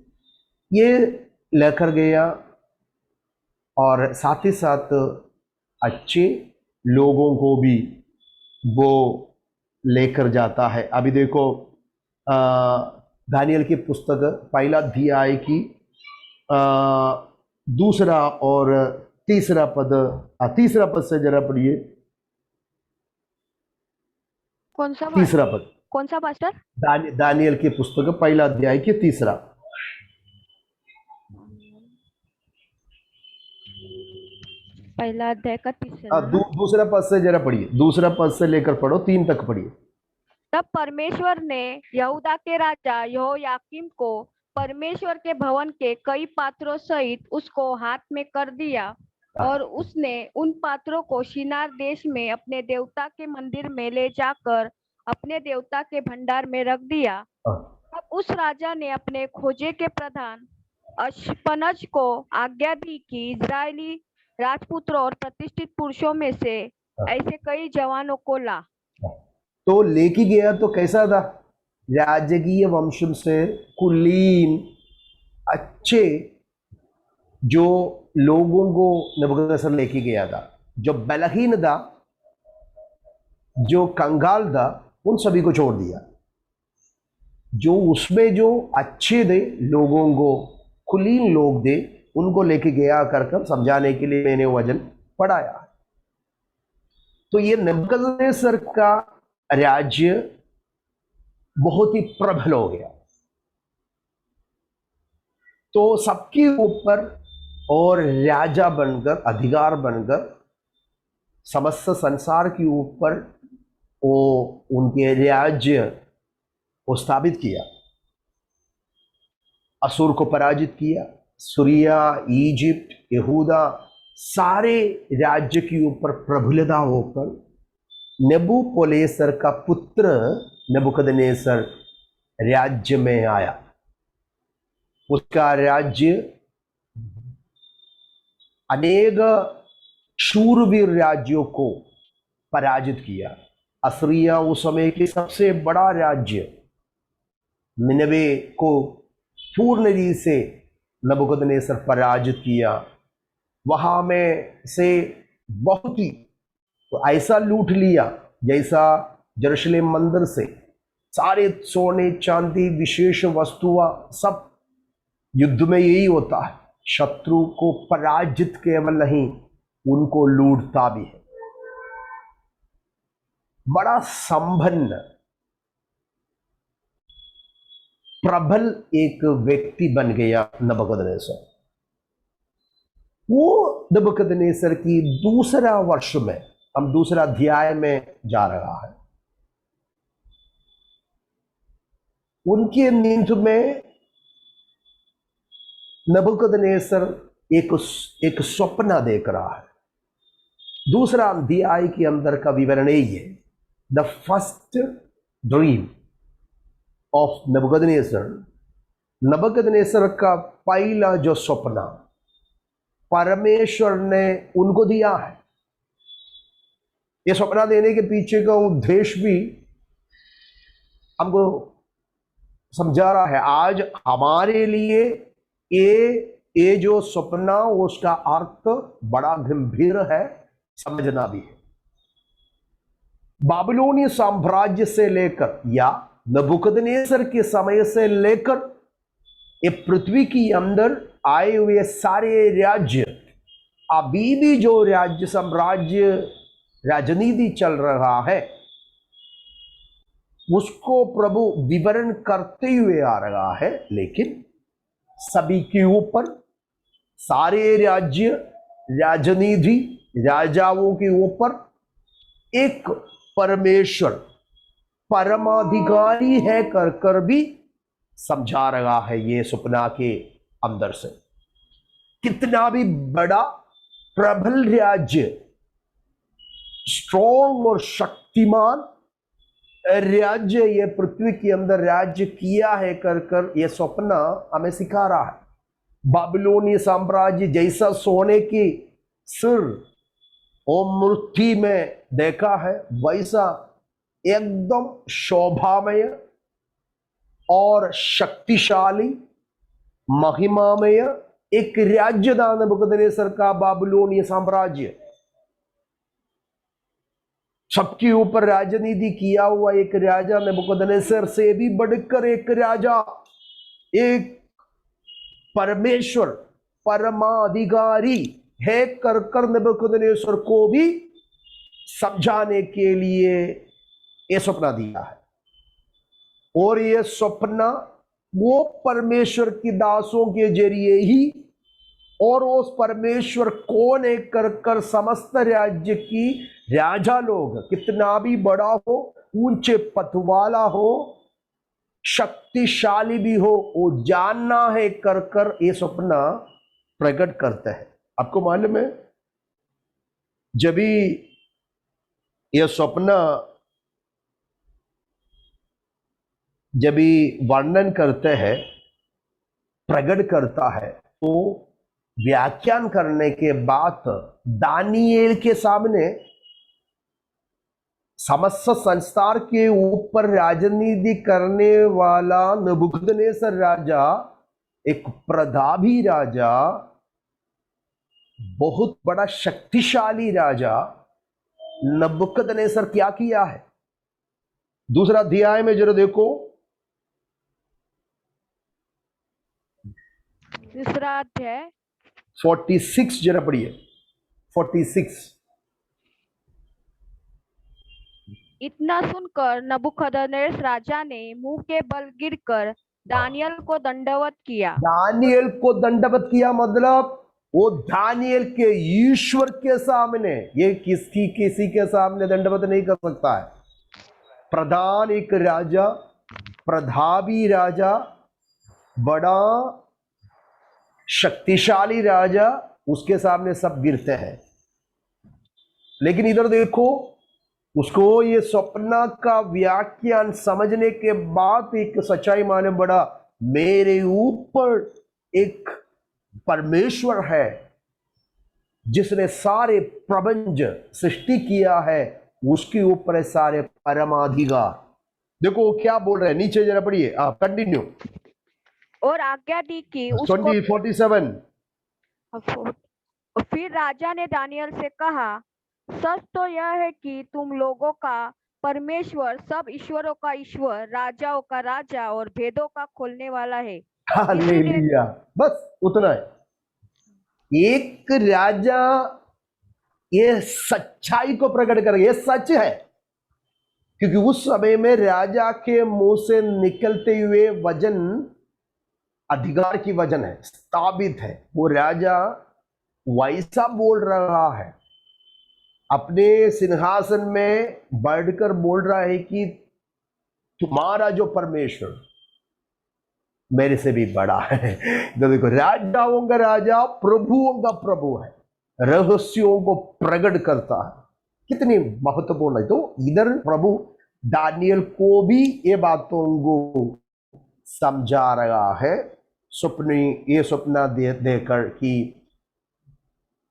ये लेकर गया और साथ ही साथ अच्छे लोगों को भी वो लेकर जाता है। अभी देखो दानिएल की पुस्तक पहला अध्याय की दूसरा और तीसरा पद से जरा पढ़िए। कौन सा? तीसरा पद। कौन सा पास्टर? दानियल की पुस्तक पहला अध्याय के तीसरा। पहला अध्याय का तीसरा ना? दूसरा पद से जरा पढ़िए, दूसरा पद से लेकर पढ़ो, 3 तक पढ़िए। तब परमेश्वर ने यहूदा के राजा यहोयाकीम को परमेश्वर के भवन के कई पात्रों सहित उसको हाथ में कर दिया, और उसने उन पात्रों को शिनार देश में अपने देवता के मंदिर में ले जाकर अपने देवता के भंडार में रख दिया। तब उस राजा ने अपने खोजे के प्रधान अश्पनज को आज्ञा दी कि इजरायली राजपुत्रों और प्रतिष्ठित पुरुषों में से ऐसे कई जवानों को ला। तो लेके गया तो कैसा था? राजकीय वंशम से कुलीन अच्छे जो लोगों को नबूकदनेस्सर लेके गया था, जो बलहीन था, जो कंगाल था, उन सभी को छोड़ दिया। जो उसमें जो अच्छे थे लोगों को, कुलीन लोग थे, उनको लेके गया कर समझाने के लिए मैंने वचन पढ़ाया। तो ये नबूकदनेस्सर का राज्य बहुत ही प्रबल हो गया, तो सबके ऊपर और राजा बनकर, अधिकार बनकर समस्त संसार के ऊपर वो उनके राज्य को स्थापित किया। असुर को पराजित किया, सूरिया, इजिप्ट, यहूदा, सारे राज्य के ऊपर प्रबलता होकर नेबूकदनेस्सर का पुत्र नबूकदनेस्सर राज्य में आया। उसका राज्य अनेक शूरवीर राज्यों को पराजित किया। असीरिया उस समय के सबसे बड़ा राज्य, निनवे को पूर्ण रीति से नबूकदनेस्सर पराजित किया। वहां में से बहुत ही ऐसा लूट लिया जैसा यरूशलेम मंदिर से सारे सोने चांदी विशेष वस्तुआ सब। युद्ध में यही होता है, शत्रु को पराजित केवल नहीं, उनको लूटता भी है। बड़ा संपन्न प्रबल एक व्यक्ति बन गया नबूकदनेस्सर। वो नबूकदनेस्सर की दूसरा वर्ष में, हम दूसरा अध्याय में जा रहा है, उनके नींद में नबूकदनेस्सर एक स्वप्न देख रहा है। दूसरा अध्याय के अंदर का विवरण यही है। द फर्स्ट ड्रीम ऑफ नबूकदनेस्सर, नबूकदनेस्सर का पहला जो स्वप्न परमेश्वर ने उनको दिया है। ये स्वप्न देने के पीछे का उद्देश्य भी हमको समझा रहा है। आज हमारे लिए ये जो स्वप्न, उसका अर्थ बड़ा गंभीर है, समझना भी है। बाबिलोनी साम्राज्य से लेकर या नबूकदनेस्सर के समय से लेकर ये पृथ्वी के अंदर आए हुए सारे राज्य, अभी भी जो राज्य साम्राज्य राजनीति चल रहा है, उसको प्रभु विवरण करते हुए आ रहा है। लेकिन सभी के ऊपर, सारे राज्य, राजनीति, राजाओं के ऊपर एक परमेश्वर परमाधिकारी है कर भी समझा रहा है। ये सपना के अंदर से कितना भी बड़ा प्रबल राज्य, स्ट्रॉन्ग और शक्तिमान राज्य ये पृथ्वी के अंदर राज्य किया है कर ये स्वप्न हमें सिखा रहा है। बाबिलोनी साम्राज्य जैसा सोने की सिर और मूर्ति में देखा है, वैसा एकदम शोभामय और शक्तिशाली महिमामय एक राज्य था नबूकदनेस्सर का बाबिलोनी साम्राज्य। सबके ऊपर राजनीति किया हुआ एक राजा, नबूकदनेस्सर से भी बढ़कर एक राजा, एक परमेश्वर परमाधिकारी है कर नबूकदनेस्सर को भी समझाने के लिए ये सपना दिया है। और ये स्वप्न वो परमेश्वर की दासों के जरिए ही, और उस परमेश्वर कौन एक कर कर समस्त राज्य की राजा लोग, कितना भी बड़ा हो, ऊंचे पद वाला हो, शक्तिशाली भी हो, वो जानना है कर कर ये स्वप्न प्रकट करता है। आपको मालूम है, जब भी ये स्वप्न जब भी वर्णन करते हैं, प्रकट करता है, तो व्याख्यान करने के बाद दानिएल के सामने समस्त संसार के ऊपर राजनीति करने वाला नबूकदनेस्सर राजा, एक प्रतापी राजा, बहुत बड़ा शक्तिशाली राजा नबूकदनेस्सर क्या किया है। दूसरा अध्याय में जरा देखो, दूसरा अध्याय 46 जरा पढ़िए, 46। इतना सुनकर नबूकदनेस्सर राजा ने मुंह के बल गिरकर दानियल को दंडवत किया। दानियल को दंडवत किया मतलब वो दानियल के ईश्वर के सामने, ये किसी के सामने दंडवत नहीं कर सकता है। प्रधान एक राजा, प्रतापी राजा, बड़ा शक्तिशाली राजा, उसके सामने सब गिरते हैं। लेकिन इधर देखो, उसको ये स्वप्न का व्याख्यान समझने के बाद एक सच्चाई मालूम पड़ा, मेरे ऊपर एक परमेश्वर है जिसने सारे प्रपंच सृष्टि किया है, उसके ऊपर है सारे परमाधिकार। देखो क्या बोल रहे हैं, नीचे जरा पढ़िए, आप कंटिन्यू। और आज्ञा दी कि उसको 47। फिर राजा ने दानियल से कहा, सच तो यह है कि तुम लोगों का परमेश्वर सब ईश्वरों का ईश्वर, राजाओं का राजा और भेदों का खोलने वाला है। हालेलुया, बस उतना है। एक राजा ये सच्चाई को प्रकट कर, ये सच है, क्योंकि उस समय में राजा के मुंह से निकलते हुए वचन अधिकार की वचन है, स्थापित है। वो राजा वैसा बोल रहा है, अपने सिंहासन में बैठकर बोल रहा है कि तुम्हारा जो परमेश्वर मेरे से भी बड़ा है। तो देखो, राजाओं का राजा, प्रभुओं का प्रभु है, रहस्यों को प्रकट करता है, कितनी महत्वपूर्ण है। तो इधर प्रभु दानियल को भी ये बातों को समझा रहा है, ये स्वप्न देकर कि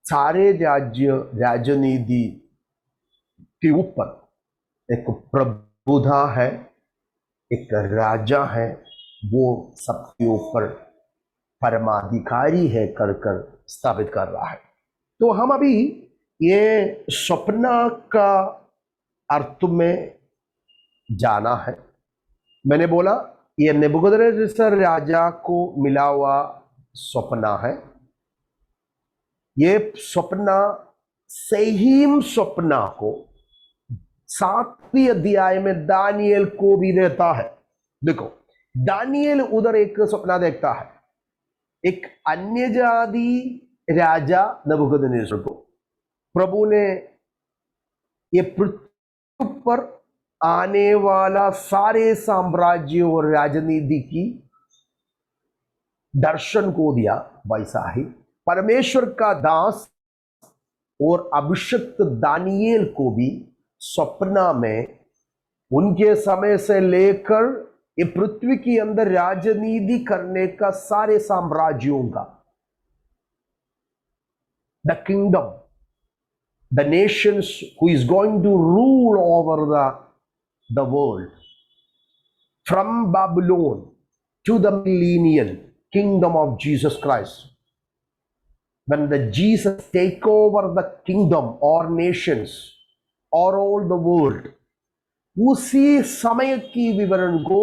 सारे राजनीति के ऊपर एक प्रभुता है, एक राजा है, वो सबके ऊपर परमाधिकारी है कर कर स्थापित कर रहा है। तो हम अभी ये स्वप्न का अर्थ में जाना है। मैंने बोला ये नेबूकदनेस्सर राजा को मिला हुआ स्वप्न है। ये स्वप्न सेहीम स्वप्न को 7वें अध्याय में दानियल को भी देता है। देखो, दानियल उधर एक स्वप्न देखता है, एक अन्य जाति राजा नबूकदनेस्सर को प्रभु ने ये पृथ्वी पर आने वाला सारे साम्राज्यों और राजनीति की दर्शन को दिया। वैसा ही परमेश्वर का दास और अभिषिक्त दानियल को भी स्वप्न में उनके समय से लेकर ये पृथ्वी के अंदर राजनीति करने का सारे साम्राज्यों का, the kingdom, the nations who is going to rule over the world, from Babylon to the millennial kingdom of Jesus Christ. When the Jesus take over the kingdom or nations or all the world, उसी समय की विवरण को,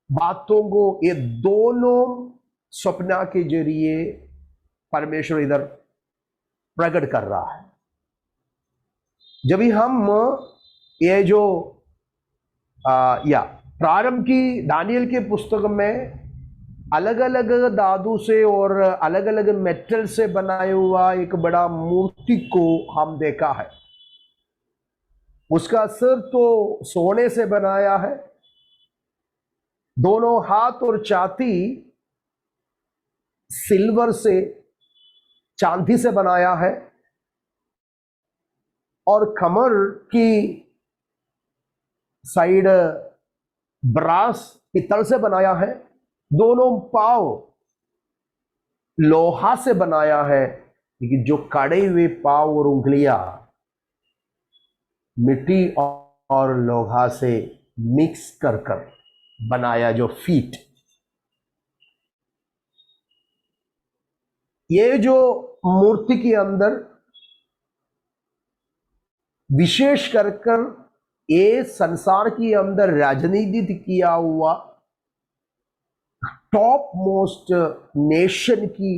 बातों को ये दोनों स्वप्न के जरिए परमेश्वर इधर प्रकट कर रहा है। जब भी हम ये जो प्रारंभ की दानियल के पुस्तक में अलग अलग धातु से और अलग अलग मेटल से बनाया हुआ एक बड़ा मूर्ति को हम देखा है। उसका सिर तो सोने से बनाया है, दोनों हाथ और छाती सिल्वर से, चांदी से बनाया है, और कमर की साइड ब्रास पीतल से बनाया है, दोनों पांव लोहा से बनाया है, लेकिन जो कड़े हुए पांव और उंगलियां मिट्टी और लोहा से मिक्स कर बनाया जो फीट, ये जो मूर्ति के अंदर विशेष कर ये संसार के अंदर राजनीति किया हुआ टॉप मोस्ट नेशन की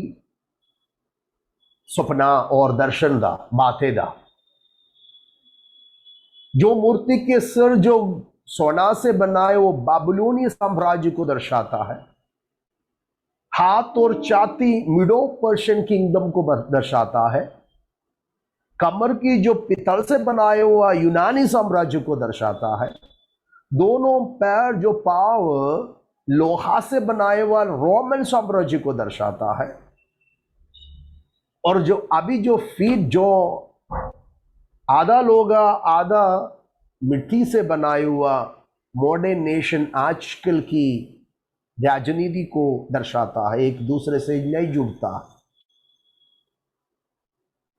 सपना और दर्शन दा बातें दा। जो मूर्ति के सिर जो सोना से बनाए वो बाबुलोनी साम्राज्य को दर्शाता है, हाथ और छाती मिडो पर्शियन किंगडम को दर्शाता है, कमर की जो पीतल से बनाया हुआ यूनानी साम्राज्य को दर्शाता है, दोनों पैर जो पांव लोहा से बनाए हुआ रोमन साम्राज्य को दर्शाता है, और जो अभी जो फीट जो आधा लोगा आधा मिट्टी से बनाया हुआ मॉडर्न नेशन आजकल की राजनीति को दर्शाता है, एक दूसरे से नहीं जुड़ता।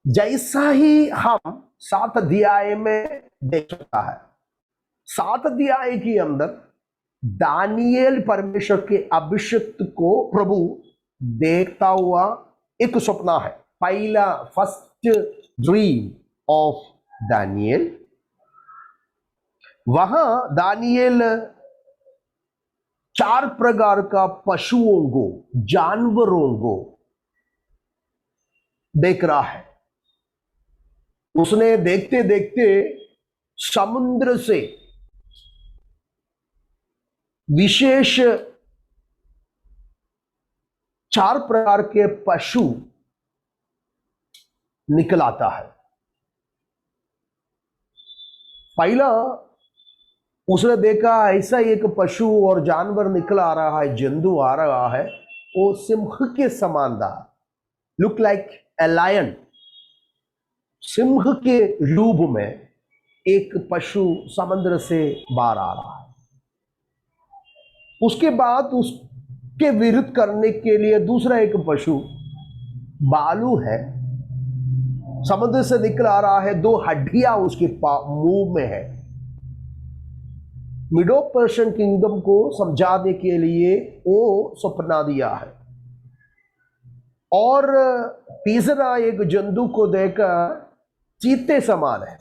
जैसा ही हम 7 अध्याय में देख सकता है, 7 अध्याय के अंदर दानियल परमेश्वर के अभिषिक्त को प्रभु देखता हुआ एक सपना है, पहला फर्स्ट ड्रीम ऑफ दानियल। वहां दानियल 4 प्रकार का पशुओं को, जानवरों को देख रहा है। उसने देखते देखते समुद्र से विशेष 4 प्रकार के पशु निकल आता है। पहला उसने देखा ऐसा एक पशु और जानवर निकल आ रहा है, जंतु आ रहा है, वो सिंह के समान था, लुक लाइक ए लायन। सिंह के रूप में एक पशु समुद्र से बाहर आ रहा है। उसके बाद उसके विरुद्ध करने के लिए दूसरा एक पशु बालू है, समुद्र से निकल आ रहा है, 2 हड्डियां उसके मुंह में है। मिडो पर्शियन किंगडम को समझाने के लिए वो सपना दिया है। और तीसरा एक जंतु को देखकर चीते समान है,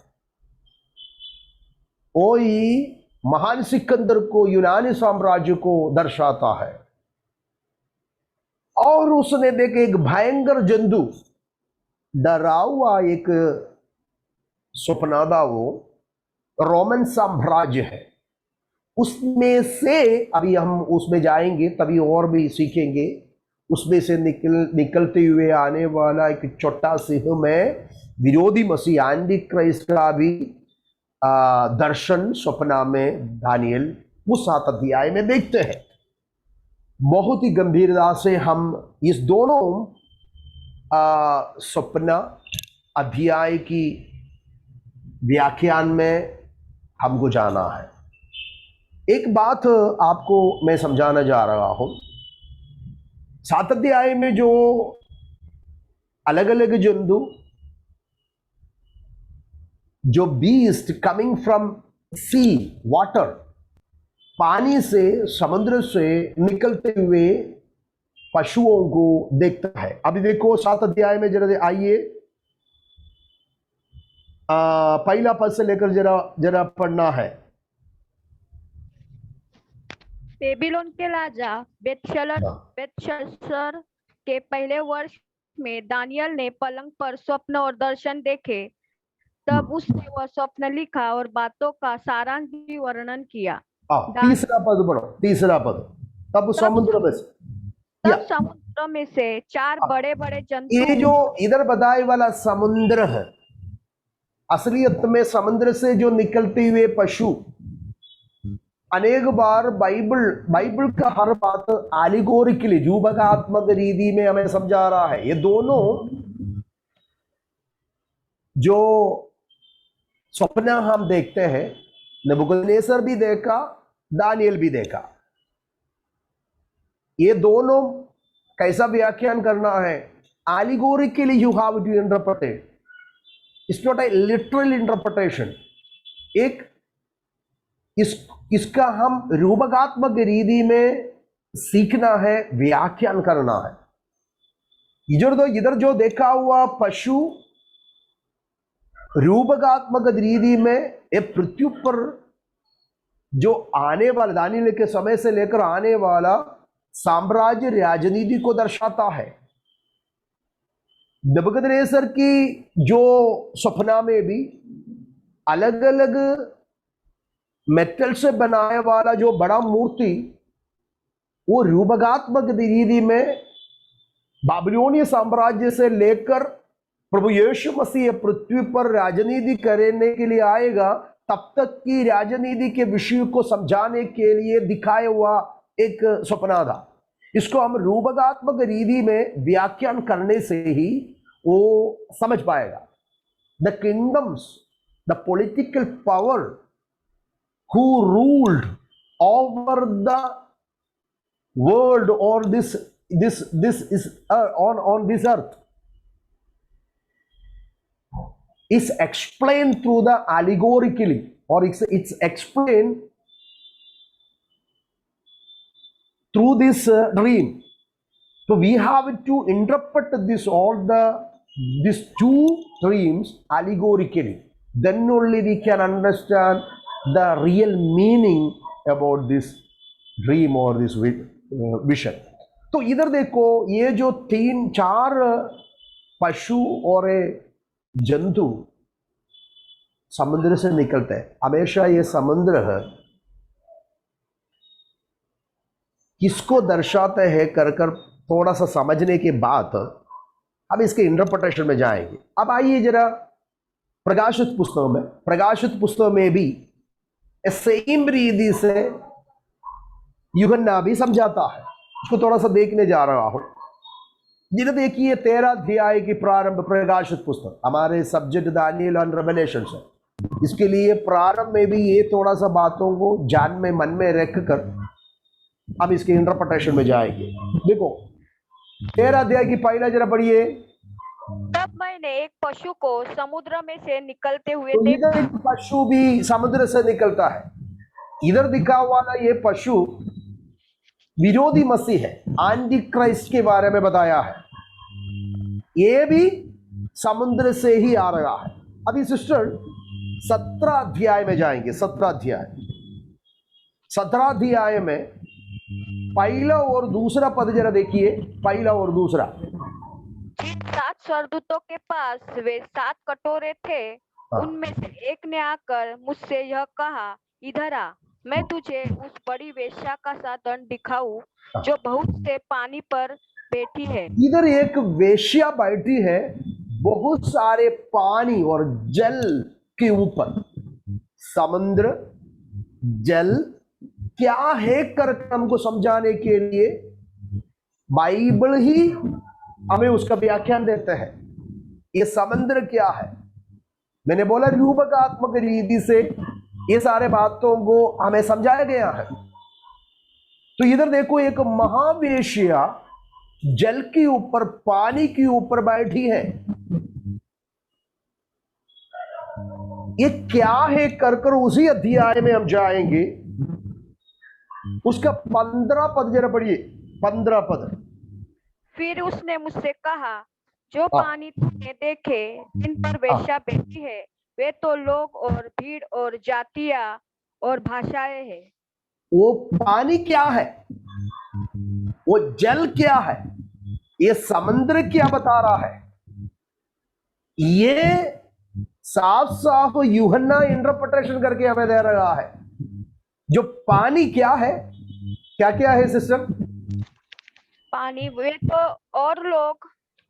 वही महान सिकंदर को, यूनानी साम्राज्य को दर्शाता है। और उसने देखे एक भयंकर जंतु, डरा हुआ एक सपना था, वो रोमन साम्राज्य है। उसमें से अभी हम उसमें जाएंगे तभी और भी सीखेंगे। उसमें से निकलते हुए आने वाला एक छोटा सिंह में विरोधी मसीह एंटी क्राइस्ट का भी दर्शन सपना में दानियल उस 7 अध्याय में देखते हैं। बहुत ही गंभीरता से हम इस दोनों सपना अध्याय की व्याख्यान में हमको जाना है। एक बात आपको मैं समझाना जा रहा हूं, 7 अध्याय में जो अलग अलग जंतु, जो beast coming from sea water, पानी से, समुद्र से निकलते हुए पशुओं को देखता है। अभी देखो 7 अध्याय में जरा आइए, पहला पद से लेकर जरा पढ़ना है। बेबीलोन के राजा बेतशस्सर के पहले वर्ष में दानियल ने पलंग पर स्वप्न और दर्शन देखे। तब उसने वह स्वप्न लिखा और बातों का सारांश भी वर्णन किया। तीसरा पद पढ़ो, तीसरा पद। तब समुद्र में से, तब समुद्र में से 4 बड़े बड़े जंतु, ये जो इधर बताए वाला समुद्र है, असलियत में समुद्र से जो निकलते हुए पशु, अनेक बार बाइबल का हर बात एलिगोरिकली, रूपकात्मक रीति में हमें समझा रहा है। ये दोनों जो स्वप्न हम देखते हैं, नबूकदनेस्सर भी देखा, दानियल भी देखा, ये दोनों कैसा व्याख्यान करना है? Allegorically you have to interpret it, it's not a literal interpretation. एक इसका हम रूपकात्मक रीति में सीखना है, व्याख्यान करना है। इधर जो देखा हुआ पशु रूपकात्मक रीति में ये पृथ्वी पर जो आने वाला, दानियल के समय से लेकर आने वाला साम्राज्य राजनीति को दर्शाता है। नबूकदनेस्सर की जो सपना में भी अलग अलग मेटल से बनाने वाला जो बड़ा मूर्ति, वो रूपकात्मक रीति में बाबिलोनिय साम्राज्य से लेकर प्रभु यीशु मसीह पृथ्वी पर राजनीति करने के लिए आएगा, तब तक की राजनीति के विषय को समझाने के लिए दिखाया हुआ एक सपना था। इसको हम रूपकात्मक रीति में व्याख्यान करने से ही वो समझ पाएगा। The kingdoms, the political power who ruled over the world, or this is on this earth, is explained through the allegorically, or it's explained through this dream. So we have to interpret these two dreams allegorically. Then only we can understand the real meaning about this dream or this vision. तो इधर देखो, ये जो 3-4 पशु और जंतु समुद्र से निकलते हैं, हमेशा ये समुद्र है किसको दर्शाते हैं कर थोड़ा सा समझने के बाद हम इसके इंटरप्रिटेशन में जाएंगे। अब आइए जरा प्रकाशित पुस्तक में भी सेम रीति से यूहन्ना भी समझाता है। उसको थोड़ा सा देखने जा रहा हूं। जिन्हें देखिए 13 अध्याय की प्रारंभ प्रकाशित पुस्तक, हमारे सब्जेक्ट दानियल एंड रेवलेशन है, इसके लिए प्रारंभ में भी ये थोड़ा सा बातों को जान में मन में रख कर हम इसके इंटरप्रिटेशन में जाएंगे। देखो 13 अध्याय की पहला जरा पढ़िए। तब मैंने एक पशु को समुद्र में से निकलते हुए तो देखा। इधर एक पशु भी समुद्र से निकलता है। इधर दिखा हुआ ना, ये पशु विरोधी मसीह है, एंटी क्राइस्ट के बारे में बताया है। ये भी समुद्र से ही आ रहा है। अभी सिस्टर 17 अध्याय में जाएंगे। 17 अध्याय में पहला और दूसरा पद जरा देखिए। पहला और दूसरा, जिन 7 स्वर्गदूतों के पास वे 7 कटोरे थे, उनमें से एक ने आकर मुझसे यह कहा, इधर आ, मैं तुझे उस बड़ी वेश्या का सा दंड दिखाऊं जो बहुत से पानी पर बैठी है। इधर एक वेश्या बैठी है बहुत सारे पानी और जल के ऊपर। समुद्र, जल क्या है कर हमको समझाने के लिए बाइबल ही हमें उसका व्याख्यान देते हैं। ये समुद्र क्या है? मैंने बोला रूपकात्मक रीति से ये सारे बातों को हमें समझाया गया है। तो इधर देखो, एक महावेश्या जल के ऊपर, पानी के ऊपर बैठी है। ये क्या है कर उसी अध्याय में हम जाएंगे। उसका 15 पद जरा पढ़िए। 15 पद। फिर उसने मुझसे कहा, जो पानी तुमने देखे जिन पर वेश्या बैठी है, वे तो लोग और भीड़ और जातियां और भाषाएं हैं। वो पानी क्या है? वो जल क्या है? ये समुद्र क्या बता रहा है? ये साफ साफ यूहन्ना इंटरप्रिटेशन करके हमें दे रहा है। जो पानी क्या है, क्या क्या है सिस्टर? पानी वे तो और लोग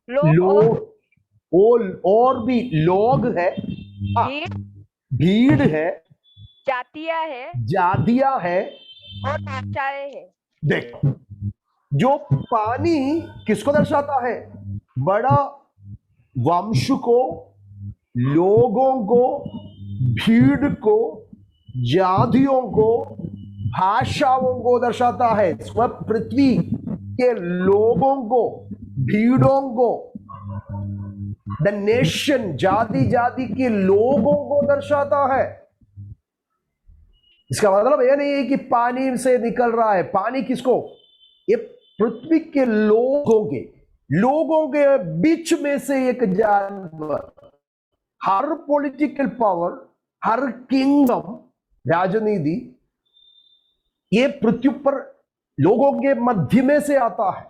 और लोग, और भी लोग है, भीड़, भीड़ है, जातियां है जातियां है। और भाषाएं है। देखो, जो पानी किसको दर्शाता है? बड़ा वंश को, लोगों को, भीड़ को, जातियों को, भाषाओं को दर्शाता है। वह पृथ्वी के लोगों को, भीड़ों को, द नेशन, जाति जाति के लोगों को दर्शाता है। इसका मतलब यह नहीं है कि पानी से निकल रहा है। पानी किसको? ये पृथ्वी के लोगों के बीच में से एक जानवर। हर पॉलिटिकल पावर, हर किंगडम, राजनीति, ये पृथ्वी पर लोगों के मध्य में से आता है।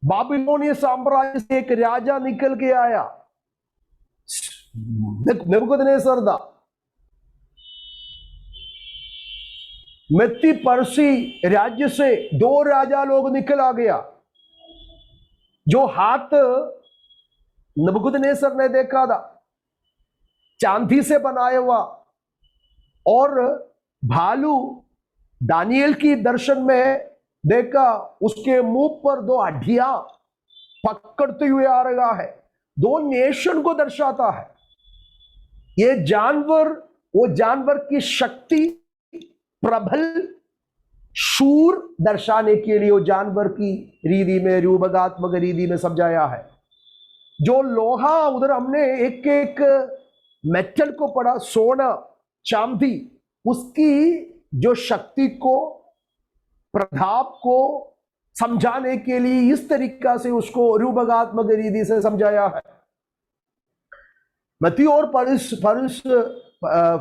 बाबिलोनिय साम्राज्य से एक राजा निकल के आया, नेबूकदनेस्सर था। मेदी पर्सी राज्य से दो राजा लोग निकल आ गया। जो हाथ नेबूकदनेस्सर ने देखा था चांदी से बनाया हुआ, और भालू दानियल की दर्शन में देखा, उसके मुंह पर दो हड्डियां पकड़ते हुए आ रहा है। दो नेशन को दर्शाता है। ये जानवर, वो जानवर की शक्ति, प्रबल, शूर दर्शाने के लिए वो जानवर की रीति में, रूपकात्मक रीति में समझाया है। जो लोहा, उधर हमने एक एक मेटल को पढ़ा, सोना, चांदी, उसकी जो शक्ति को, प्रताप को समझाने के लिए इस तरीका से उसको रूपकात्मक रीति से समझाया है। मती और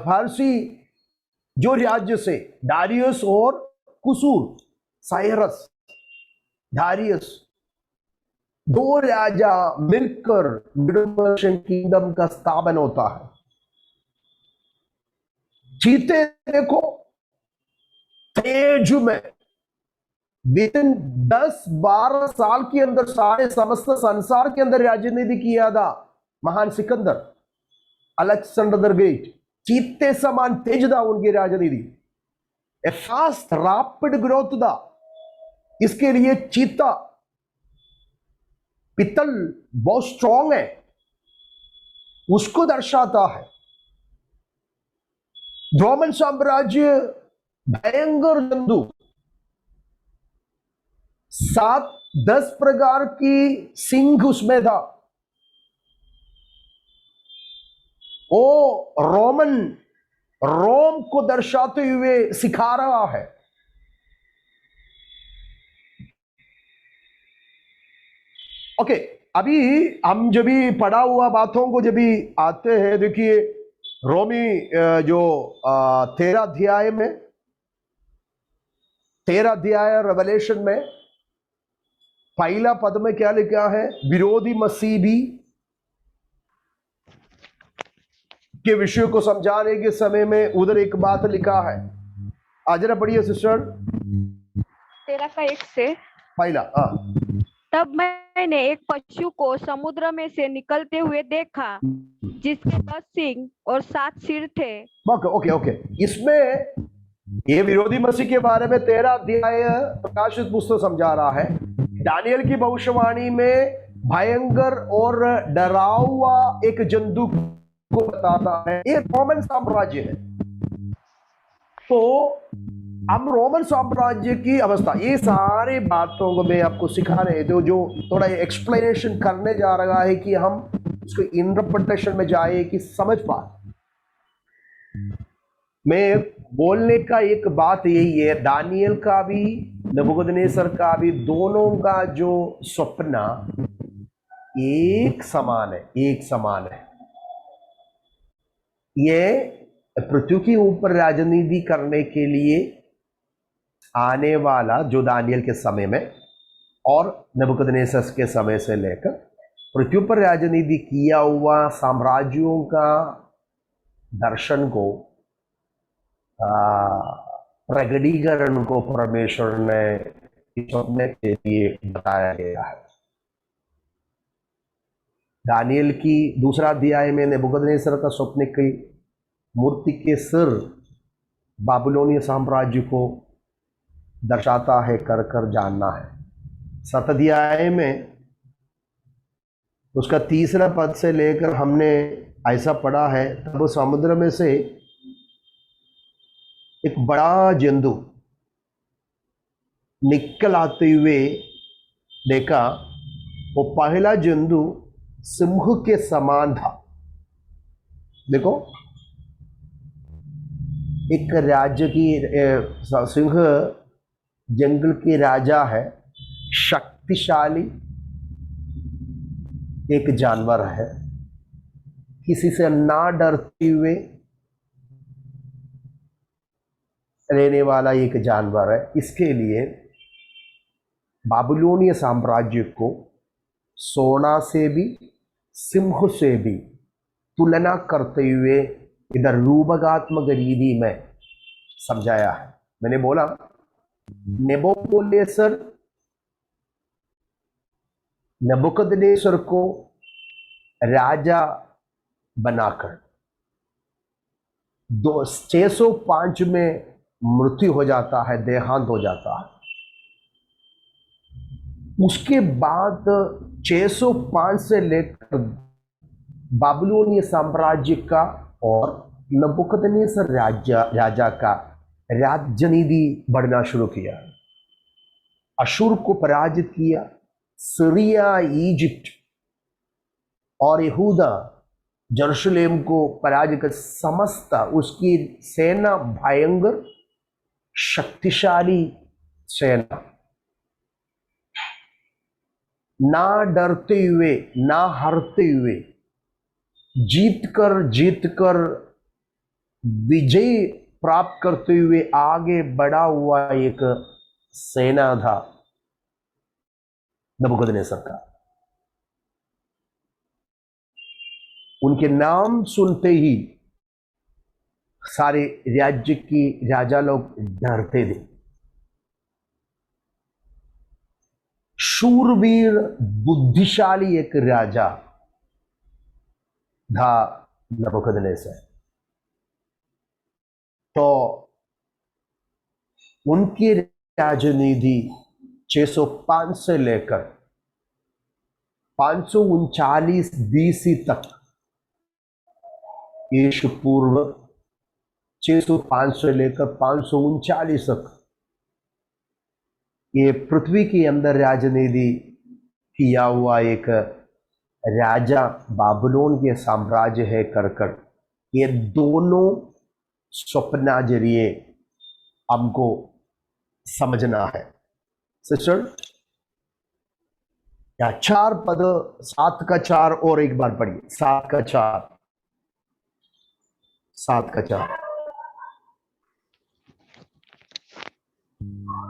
फारसी जो राज्य से, डारियस और कुसूर, साइरस, डारियस, दो राजा मिलकर मिडिल पर्शियन किंगडम का स्थापन होता है। चीते देखो, तेज में विदिन 10-12 साल के अंदर सारे समस्त संसार के अंदर राजनीति किया था महान सिकंदर, अलेक्जेंडर द ग्रेट। चीते समान तेज था उनकी राजनीति, ए फास्ट रैपिड ग्रोथ था। इसके लिए चीता, पित्तल बहुत स्ट्रांग है, उसको दर्शाता है। रोमन साम्राज्य भयंकर जंतु, 7-10 प्रकार की सिंह उसमें था। वो रोम को दर्शाते हुए सिखा रहा है। ओके, अभी हम जब भी पढ़ा हुआ बातों को जब भी आते हैं, देखिए रोमी जो 13 अध्याय में, 13 अध्याय रेवलेशन में पहला पद में क्या लिखा है? विरोधी मसीह भी के विषय को समझाने के समय में उधर एक बात लिखा है। जरा पढ़िए सिस्टर। 13 का 1 से पहला। तब मैंने एक पशु को समुद्र में से निकलते हुए देखा, जिसके 10 सींग और 7 सिर थे। ओके, इसमें ये विरोधी मसीह के बारे में 13 अध्याय प्रकाशित पुस्तक समझा रहा है। दानियल की भविष्यवाणी में भयंकर और डरावा एक जंतु को बताता है। ये रोमन साम्राज्य है। तो हम रोमन साम्राज्य की अवस्था, ये सारी बातों को मैं आपको सिखा रहे थे, जो थोड़ा एक्सप्लेनेशन करने जा रहा है कि हम उसको इंटरप्रिटेशन में जाए कि समझ पाए। मैं बोलने का एक बात यही है, दानियल का भी, नबूकदनेस्सर का भी, दोनों का जो स्वप्न एक समान है। ये पृथ्वी के ऊपर राजनीति करने के लिए आने वाला, जो दानियल के समय में और नबूकदनेस्सर के समय से लेकर पृथ्वी पर राजनीति किया हुआ साम्राज्यों का दर्शन को प्रगटीकरण को परमेश्वर ने इस स्वप्न के लिए बताया गया है। दानियल की दूसरा अध्याय में नेबूकदनेस्सर का स्वप्न की मूर्ति के सिर बाबुलोनिय साम्राज्य को दर्शाता है कर कर जानना है। 7 अध्याय में उसका 3रा पद से लेकर हमने ऐसा पढ़ा है, तब समुद्र में से एक बड़ा जंतु निकल आते हुए देखा। वो पहला जंतु सिंह के समान था। देखो, एक राज्य की सिंह जंगल के राजा है, शक्तिशाली एक जानवर है, किसी से ना डरते हुए रहने वाला एक जानवर है। इसके लिए बाबुलोनिय साम्राज्य को सोना से भी सिंह से भी तुलना करते हुए इधर रूपकात्मक रीति में समझाया है। मैंने बोला नबूकदनेस्सर को राजा बनाकर 605 में मृत्यु हो जाता है, देहांत हो जाता है। उसके बाद 605 से लेकर बाबुलोनिय साम्राज्य का और नबूकदनेस्सर राजा का राजनीति बढ़ना शुरू किया। अशूर को पराजित किया, सीरिया, इजिप्ट और यहूदा, यरूशलेम को पराजित कर समस्त उसकी सेना भयंकर शक्तिशाली सेना, ना डरते हुए ना हारते हुए जीत कर विजय प्राप्त करते हुए आगे बढ़ा हुआ एक सेना था नबूकदनेस्सर का। उनके नाम सुनते ही सारे राज्य की राजा लोग डरते थे। शूरवीर बुद्धिशाली एक राजा था नबूकदनेस्सर। तो उनकी राजनीति 605 से लेकर 539 BC तक, यीशु पूर्व 605 से लेकर 539 तक ये पृथ्वी के अंदर राजनीति किया हुआ एक राजा बाबुलोन के साम्राज्य है कर ये दोनों स्वप्न जरिए हमको समझना है। सिस्टर, या 4 पद 7 का 4 और एक बार पढ़िए। 7 का 4 7 का 4।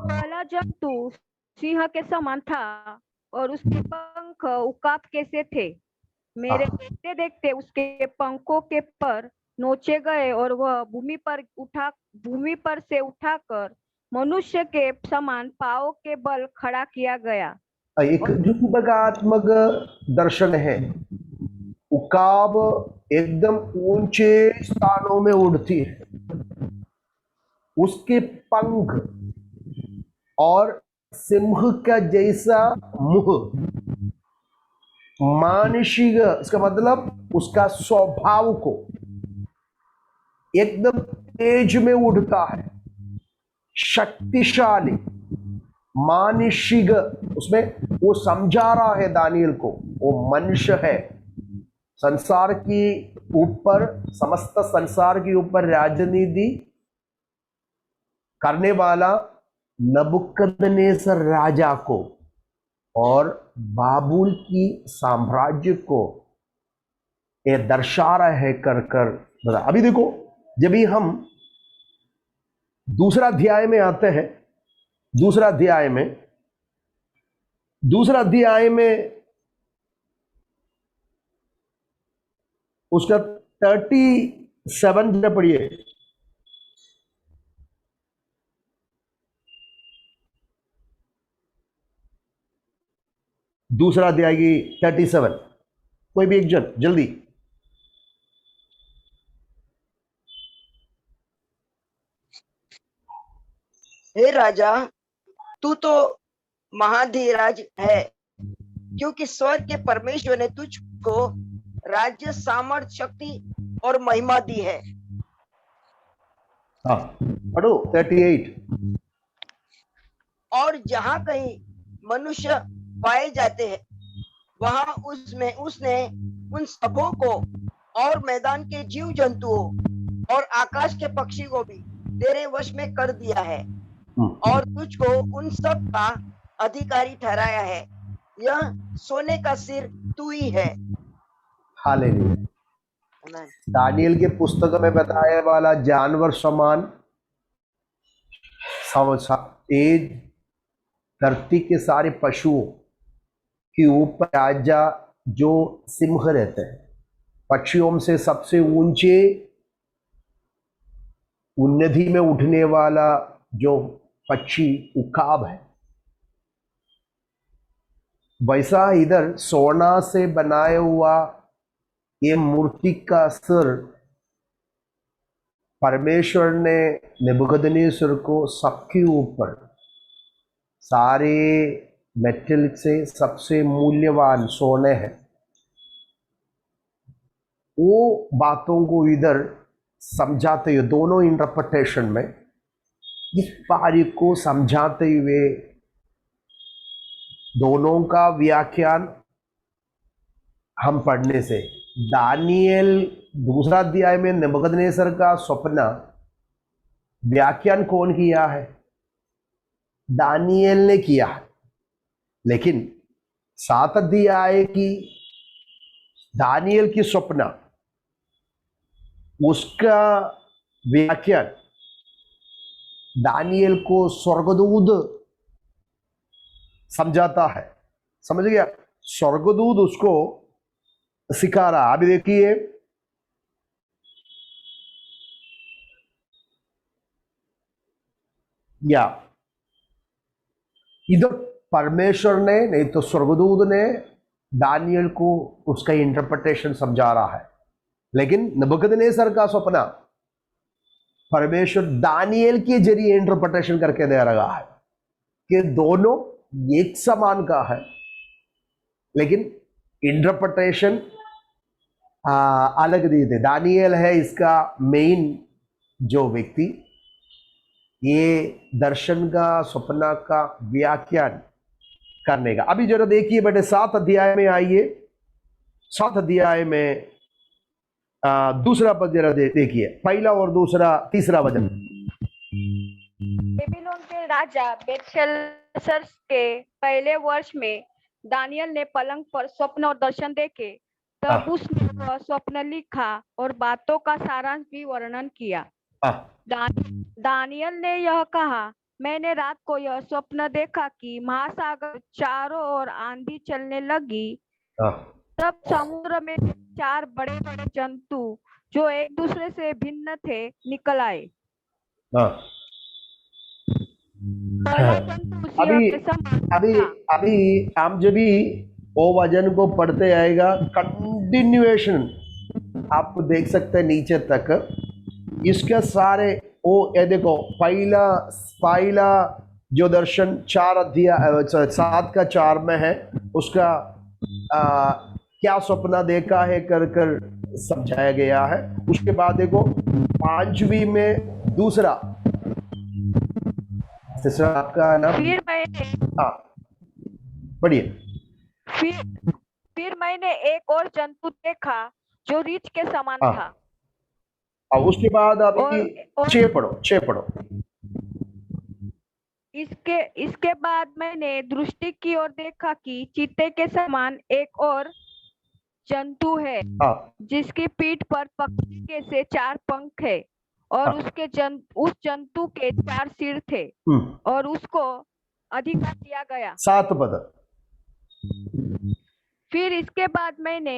पहला जंतु सिंह के समान था और उसके पंख उकाब कैसे थे। मेरे देखते देखते उसके पंखों के पर नोचे गए और वह भूमि पर से उठाकर मनुष्य के समान पांव के बल खड़ा किया गया। एक रूपकात्मक दर्शन है। उकाब एकदम ऊंचे स्थानों में उड़ती है, उसके पंख और सिंह का जैसा मुंह, मानसिक, इसका मतलब उसका स्वभाव को एकदम तेज में उड़ता है, शक्तिशाली, मानसिक। उसमें वो समझा रहा है दानियल को, वो मनुष्य है, संसार की ऊपर, समस्त संसार के ऊपर राजनीति करने वाला नबूकदनेस्सर राजा को और बाबुल की साम्राज्य को ये दर्शा रहा है कर। अभी देखो, जब भी हम दूसरा अध्याय में आते हैं, दूसरा अध्याय में उसका 37 पढ़िए। दूसरा अध्याय की 37। कोई भी एक जन जल्दी। हे राजा, तू तो महाधीराज है, क्योंकि स्वर्ग के परमेश्वर ने तुझको राज्य, सामर्थ, शक्ति और महिमा दी है। हाँ पढ़ो 38। और जहाँ कहीं मनुष्य पाए जाते हैं, वहां उसने उन सबों को और मैदान के जीव जंतुओं और आकाश के पक्षी को भी तेरे वश में कर दिया है, और तुझको उन सब का अधिकारी ठहराया है। यह सोने का सिर तू ही है। हालेलुया। दानियल के पुस्तक में बताया वाला जानवर समान तेज धरती के सारे पशुओं के ऊपर राजा जो सिंह रहते हैं, पक्षियों से सबसे ऊंचे उन्नति में उठने वाला जो पक्षी उकाब है, वैसा इधर सोना से बनाया हुआ ये मूर्ति का सिर परमेश्वर ने नेबुकदनेस्सर को सबके ऊपर सारे मेटल से सबसे मूल्यवान सोने हैं, वो बातों को इधर समझाते हुए दोनों इंटरप्रिटेशन में इस पारी को समझाते हुए दोनों का व्याख्यान हम पढ़ने से दानियल दूसरा अध्याय में नेबुकदनेस्सर का स्वप्न व्याख्यान कौन किया है? दानियल ने किया है। लेकिन 7 अध्याय की दानियल की स्वप्न उसका व्याख्यान दानियल को स्वर्गदूत समझाता है। समझ गया? स्वर्गदूत उसको सिखा रहा। अभी देखिए या इधर परमेश्वर ने नहीं तो स्वर्गदूत ने दानियल को उसका इंटरप्रिटेशन समझा रहा है, लेकिन नबूकदनेस्सर का स्वप्न परमेश्वर दानियल के जरिए इंटरप्रिटेशन करके दे रहा है कि दोनों एक समान का है, लेकिन इंटरप्रिटेशन अलग दी थे। दानियल है इसका मेन जो व्यक्ति, ये दर्शन का स्वप्न का व्याख्यान करने का। अभी जरा देखिए बेटे 7 अध्याय में आइए। 7 अध्याय में दूसरा पद जरा देखिए, पहला और दूसरा तीसरा वचन। बेबीलोन के राजा बेलशस्सर के पहले वर्ष में दानियल ने पलंग पर स्वप्न और दर्शन देखे, तब उसने वह स्वप्न लिखा और बातों का सारांश भी वर्णन किया। दानियल ने यह कहा, मैंने रात को यह स्वप्न देखा कि महासागर चारों ओर आंधी चलने लगी। तब समुद्र में 4 बड़े बड़े जंतु जो एक दूसरे से भिन्न थे निकल आए। अभी हम जब भी वो वचन को पढ़ते आएगा, कंटिन्यूएशन आप देख सकते हैं नीचे तक। इसके सारे वो ये देखो, पहला जो दर्शन 4 अध्याय 7 का 4 में है, उसका क्या स्वप्न देखा है कर कर समझाया गया है। उसके बाद देखो 5वीं में दूसरा आपका नाम पढ़िए। फिर मैंने एक और जंतु देखा जो रीछ के समान था। और उसके बाद अभी 6 पढ़ो। इसके बाद मैंने दृष्टि की ओर देखा कि चीते के समान एक और जंतु है, जिसकी पीठ पर पक्षी के से 4 पंख है, और उस जंतु के 4 सिर थे, और उसको अधिकार दिया गया। 7 पद। फिर इसके बाद मैंने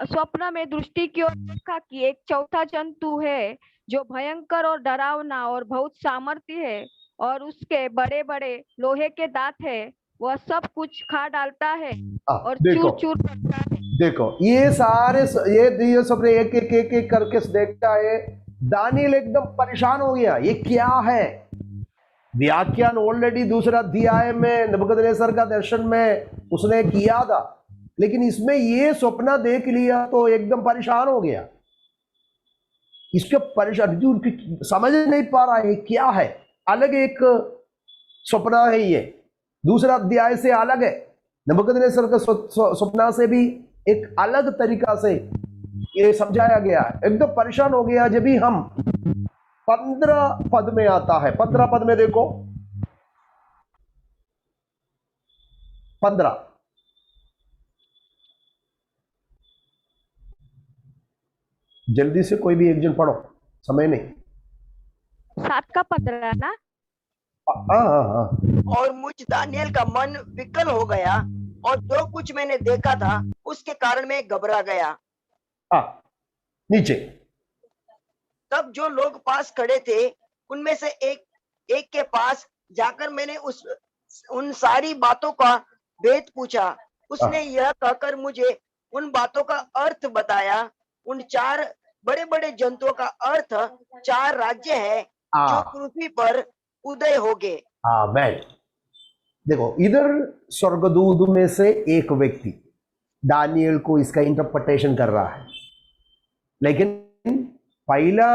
स्वप्न में दृष्टि की ओर देखा कि एक चौथा जंतु है जो भयंकर और डरावना और बहुत सामर्थी है, और उसके बड़े बड़े लोहे के दांत है, वह सब कुछ खा डालता है और देखो चूर चूर करता है। देखो ये सारे ये सपने एक एक एक एक करके देखता है। दानियल एकदम परेशान हो गया, ये क्या है। व्याख्यान ऑलरेडी दूसरा अध्याय में नबूकदनेस्सर का दर्शन में उसने किया था, लेकिन इसमें ये सपना देख लिया तो एकदम परेशान हो गया। इसके परेशान समझ नहीं पा रहा है क्या है, अलग एक सपना है, ये दूसरा अध्याय से अलग है। नबूकदनेस्सर का सपना से भी एक अलग तरीका से ये समझाया गया है। एकदम परेशान हो गया। जब भी हम 15 पद में आता है, 15 पद में देखो, 15 जल्दी से कोई भी एक जन पढ़ो, समय नहीं। 7 का 15 ना। हाँ। और मुझ दानियल का मन विकल हो गया और जो कुछ मैंने देखा था उसके कारण मैं घबरा गया। नीचे तब जो लोग पास खड़े थे उनमें से एक के पास जाकर मैंने उन सारी बातों का भेद पूछा। उसने यह कहकर मुझे उन बातों का अर्थ बताया। उन 4 बड़े बड़े जंतुओं का अर्थ 4 राज्य है जो पृथ्वी पर उदय होंगे। आमीन। देखो इधर स्वर्गदूत में से एक व्यक्ति दानियल को इसका इंटरप्रिटेशन कर रहा है, लेकिन पहला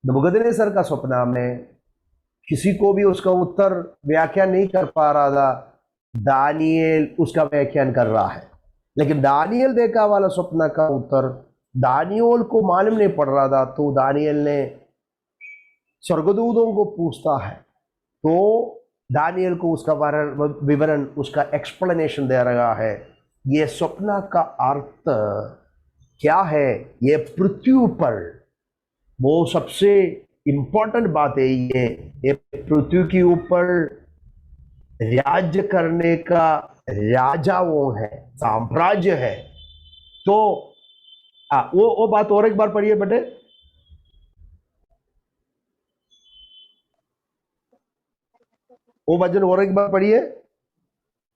नबूकदनेस्सर का सपना में किसी को भी उसका उत्तर व्याख्यान नहीं कर पा रहा था। दानियल उसका व्याख्यान कर रहा है, लेकिन दानियल देखा वाला सपना का उत्तर दानियल को मालूम नहीं पड़ रहा था। तो दानियल ने स्वर्गदूतों को पूछता है, तो दानियल को उसका विवरण, उसका एक्सप्लेनेशन दे रहा है। ये सपना का अर्थ क्या है, ये पृथ्वी पर, वो सबसे इंपॉर्टेंट बात है, ये पृथ्वी के ऊपर राज्य करने का राजा वो है, साम्राज्य है। तो वो बात और एक बार पढ़िए बेटे। वो वचन और एक बार पढ़िए।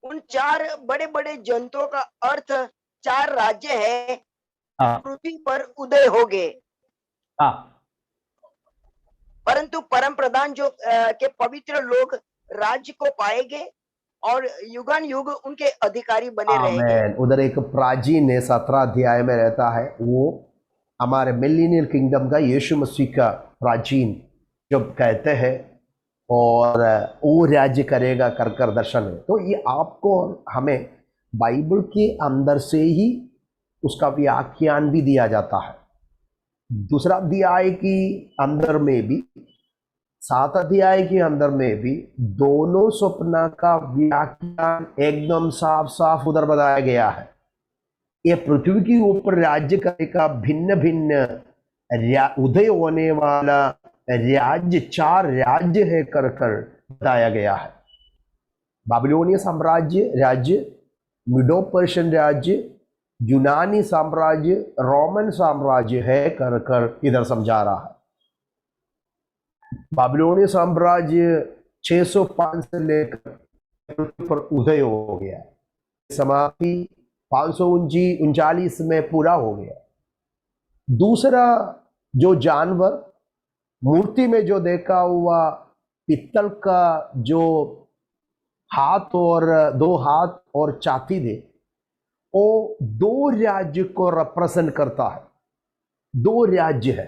उन 4 बड़े बड़े जंतुओं का अर्थ 4 राज्य है पृथ्वी पर उदय होंगे। परंतु परम प्रधान जो के पवित्र लोग राज्य को पाएंगे और युगान युग उनके अधिकारी बने रहेंगे। उधर एक प्राचीन है 17 अध्याय में रहता है, वो हमारे मिलेनियल किंगडम का यीशु मसीह का प्राचीन जब कहते हैं, और वो राज्य करेगा कर कर दर्शन है। तो ये आपको हमें बाइबल के अंदर से ही उसका व्याख्यान भी दिया जाता है। दूसरा अध्याय की अंदर में भी, 7 अध्याय के अंदर में भी दोनों सपना का व्याख्यान एकदम साफ साफ उधर बताया गया है। ये पृथ्वी के ऊपर राज्य करेगा, भिन्न भिन्न उदय होने वाला राज्य, 4 राज्य है कर कर बताया गया है। बाबिलोनिय साम्राज्य राज्य, मीडो पर्शियन राज्य, यूनानी साम्राज्य, रोमन साम्राज्य है कर कर इधर समझा रहा है। बाबिलोनिय साम्राज्य 605 से लेकर पर उदय हो गया, समाप्ति 539 में पूरा हो गया। दूसरा जो जानवर मूर्ति में जो देखा हुआ पित्तल का जो हाथ और 2 हाथ और छाती थे, वो 2 राज्य को रिप्रेजेंट करता है। 2 राज्य है।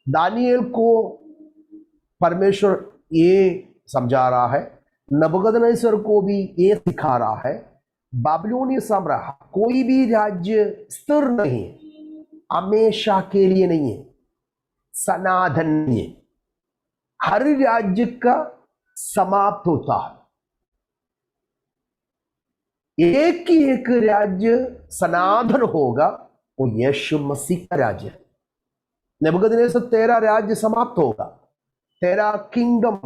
दानियल को परमेश्वर ये समझा रहा है, नबूकदनेस्सर को भी ये सिखा रहा है, बाबिलोनिय साम्राज्य कोई भी राज्य स्थिर नहीं है, हमेशा के लिए नहीं है, सनातन नहीं है। हर राज्य का समाप्त होता है। एक ही एक राज्य सनातन होगा, वो यीशु मसीह का राज्य है। नबूकदनेस्सर तेरा राज्य समाप्त होगा, तेरा किंगडम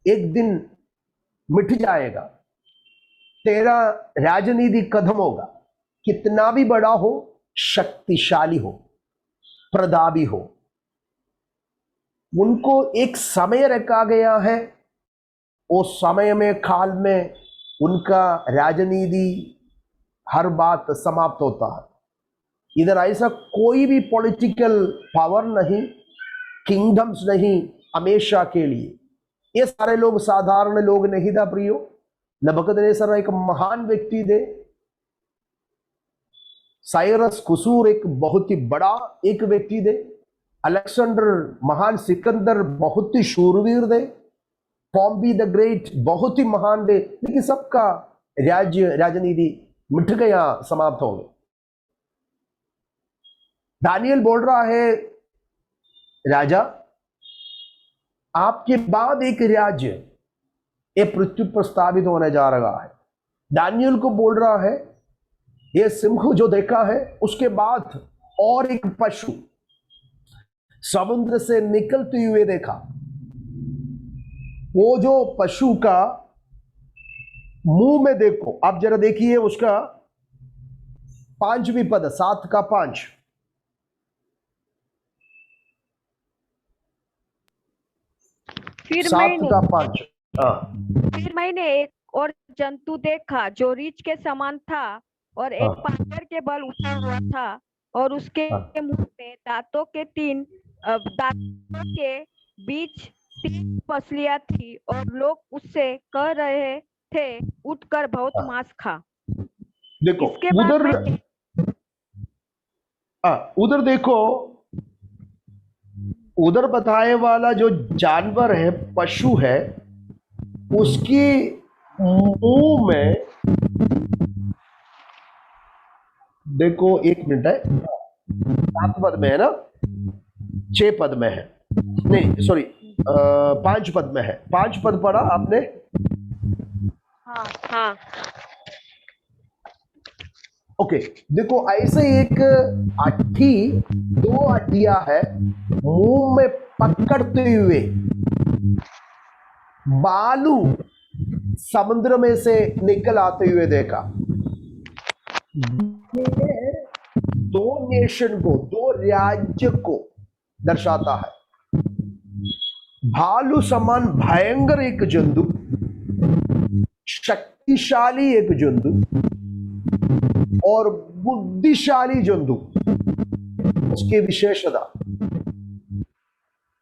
एक दिन मिट जाएगा, तेरा राजनीति खत्म होगा। कितना भी बड़ा हो, शक्तिशाली हो, प्रतापी हो, उनको एक समय रखा गया है उस समय में काल में उनका राजनीति हर बात समाप्त होता है। इधर ऐसा कोई भी पॉलिटिकल पावर नहीं, किंगडम्स नहीं हमेशा के लिए। ये सारे लोग साधारण लोग नहीं था प्रियो। नबूकदनेस्सर एक महान व्यक्ति थे। साइरस कुसूर एक बहुत ही बड़ा एक व्यक्ति थे। अलेक्जेंडर महान सिकंदर बहुत ही शूरवीर थे। पॉम्बी द ग्रेट बहुत ही महान थे, लेकिन सबका राजनीति मिट गया, समाप्त हो गए। दानियल बोल रहा है, राजा आपके बाद एक राज्य ये पृथ्वी पर स्थापित होने जा रहा है। दानियल को बोल रहा है, ये सिंह जो देखा है उसके बाद और एक पशु समुद्र से निकलते हुए देखा। वो जो पशु का मुंह में देखो, आप जरा देखिए उसका 5वीं पद, 7 का 5। फिर 7 का 5। मैंने एक और जंतु देखा जो रीछ के समान था और एक पांजर के बल उठा हुआ था और उसके मुंह में दांतों के बीच 3 पसलियां थी और लोग उससे कह रहे थे, उठकर बहुत मांस खा। देखो इसके बाद उधर देखो, उधर बताए वाला जो जानवर है, पशु है, उसकी मुंह में देखो, 1 मिनट है, 7 पद में है ना, 6 पद में है, नहीं सॉरी 5 पद में है। 5 पद पढ़ा आपने? हाँ। ओके, देखो ऐसे एक अट्ठी 2 अड्डिया है, मुंह में पकड़ते हुए बालू समुद्र में से निकल आते हुए देखा। 2 नेशन को, 2 राज्य को दर्शाता है। भालू समान भयंकर एक जंतु, शक्तिशाली एक जंतु और बुद्धिशाली जंतु। उसकी विशेषता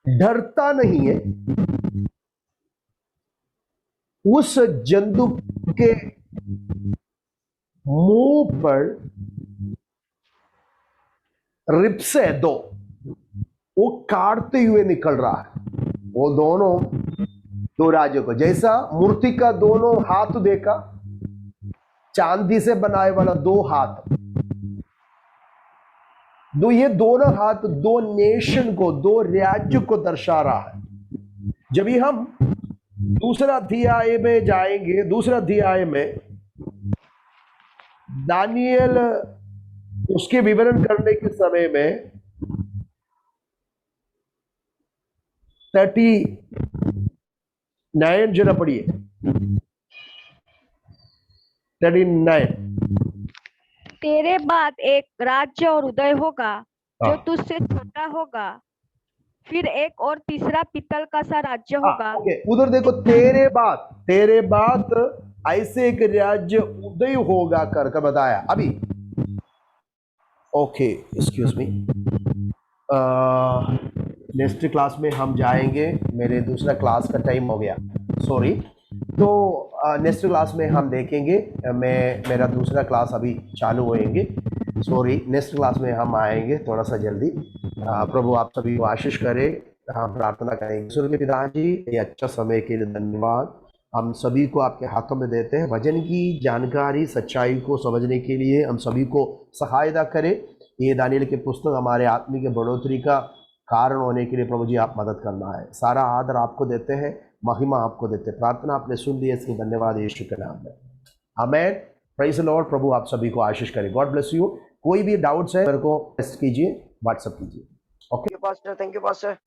डरता नहीं है। उस जंतु के मुंह पर रिप्स है 2, वो काटते हुए निकल रहा है। वो दोनों 2 राज्यों को, जैसा मूर्ति का दोनों हाथ देखा, चांदी से बनाए वाला 2 हाथ, ये दोनों हाथ 2 नेशन को, 2 राज्य को दर्शा रहा है। जब भी हम दूसरा अध्याय में जाएंगे, दूसरा अध्याय में दानियल उसके विवरण करने के समय में 39 जरा पढ़िए, 39। तेरे बाद एक राज्य और उदय होगा जो तुझसे छोटा होगा, फिर एक और तीसरा पीतल का सा राज्य होगा। ओके, उधर देखो, तेरे बाद ऐसे एक राज्य उदय होगा कर बताया अभी। Okay, excuse me, next class में हम जाएंगे। मेरे दूसरा क्लास का टाइम हो गया, सॉरी। तो नेक्स्ट क्लास में हम देखेंगे, मेरा दूसरा क्लास अभी चालू होएंगे, सॉरी। नेक्स्ट क्लास में हम आएंगे थोड़ा सा जल्दी। प्रभु आप सभी को आशीष करे। हम प्रार्थना करेंगे। स्वर्गीय पिताजी, ये अच्छा समय के लिए धन्यवाद। हम सभी को आपके हाथों में देते हैं। वचन की जानकारी, सच्चाई को समझने के लिए हम सभी को सहायता करें। ये दानियल की पुस्तक हमारे आत्मिक बढ़ोतरी का कारण होने के लिए प्रभु जी आप मदद करना है। सारा आदर आपको देते हैं, महिमा आपको देते हैं। प्रार्थना आपने सुन ली, इसके धन्यवाद यीशु के नाम में, आमेन। Praise the lord. प्रभु आप सभी को आशीष करे। God bless you. कोई भी डाउट्स है मेरे को टेक्स्ट कीजिए, व्हाट्सएप कीजिए। Okay pastor, thank you pastor.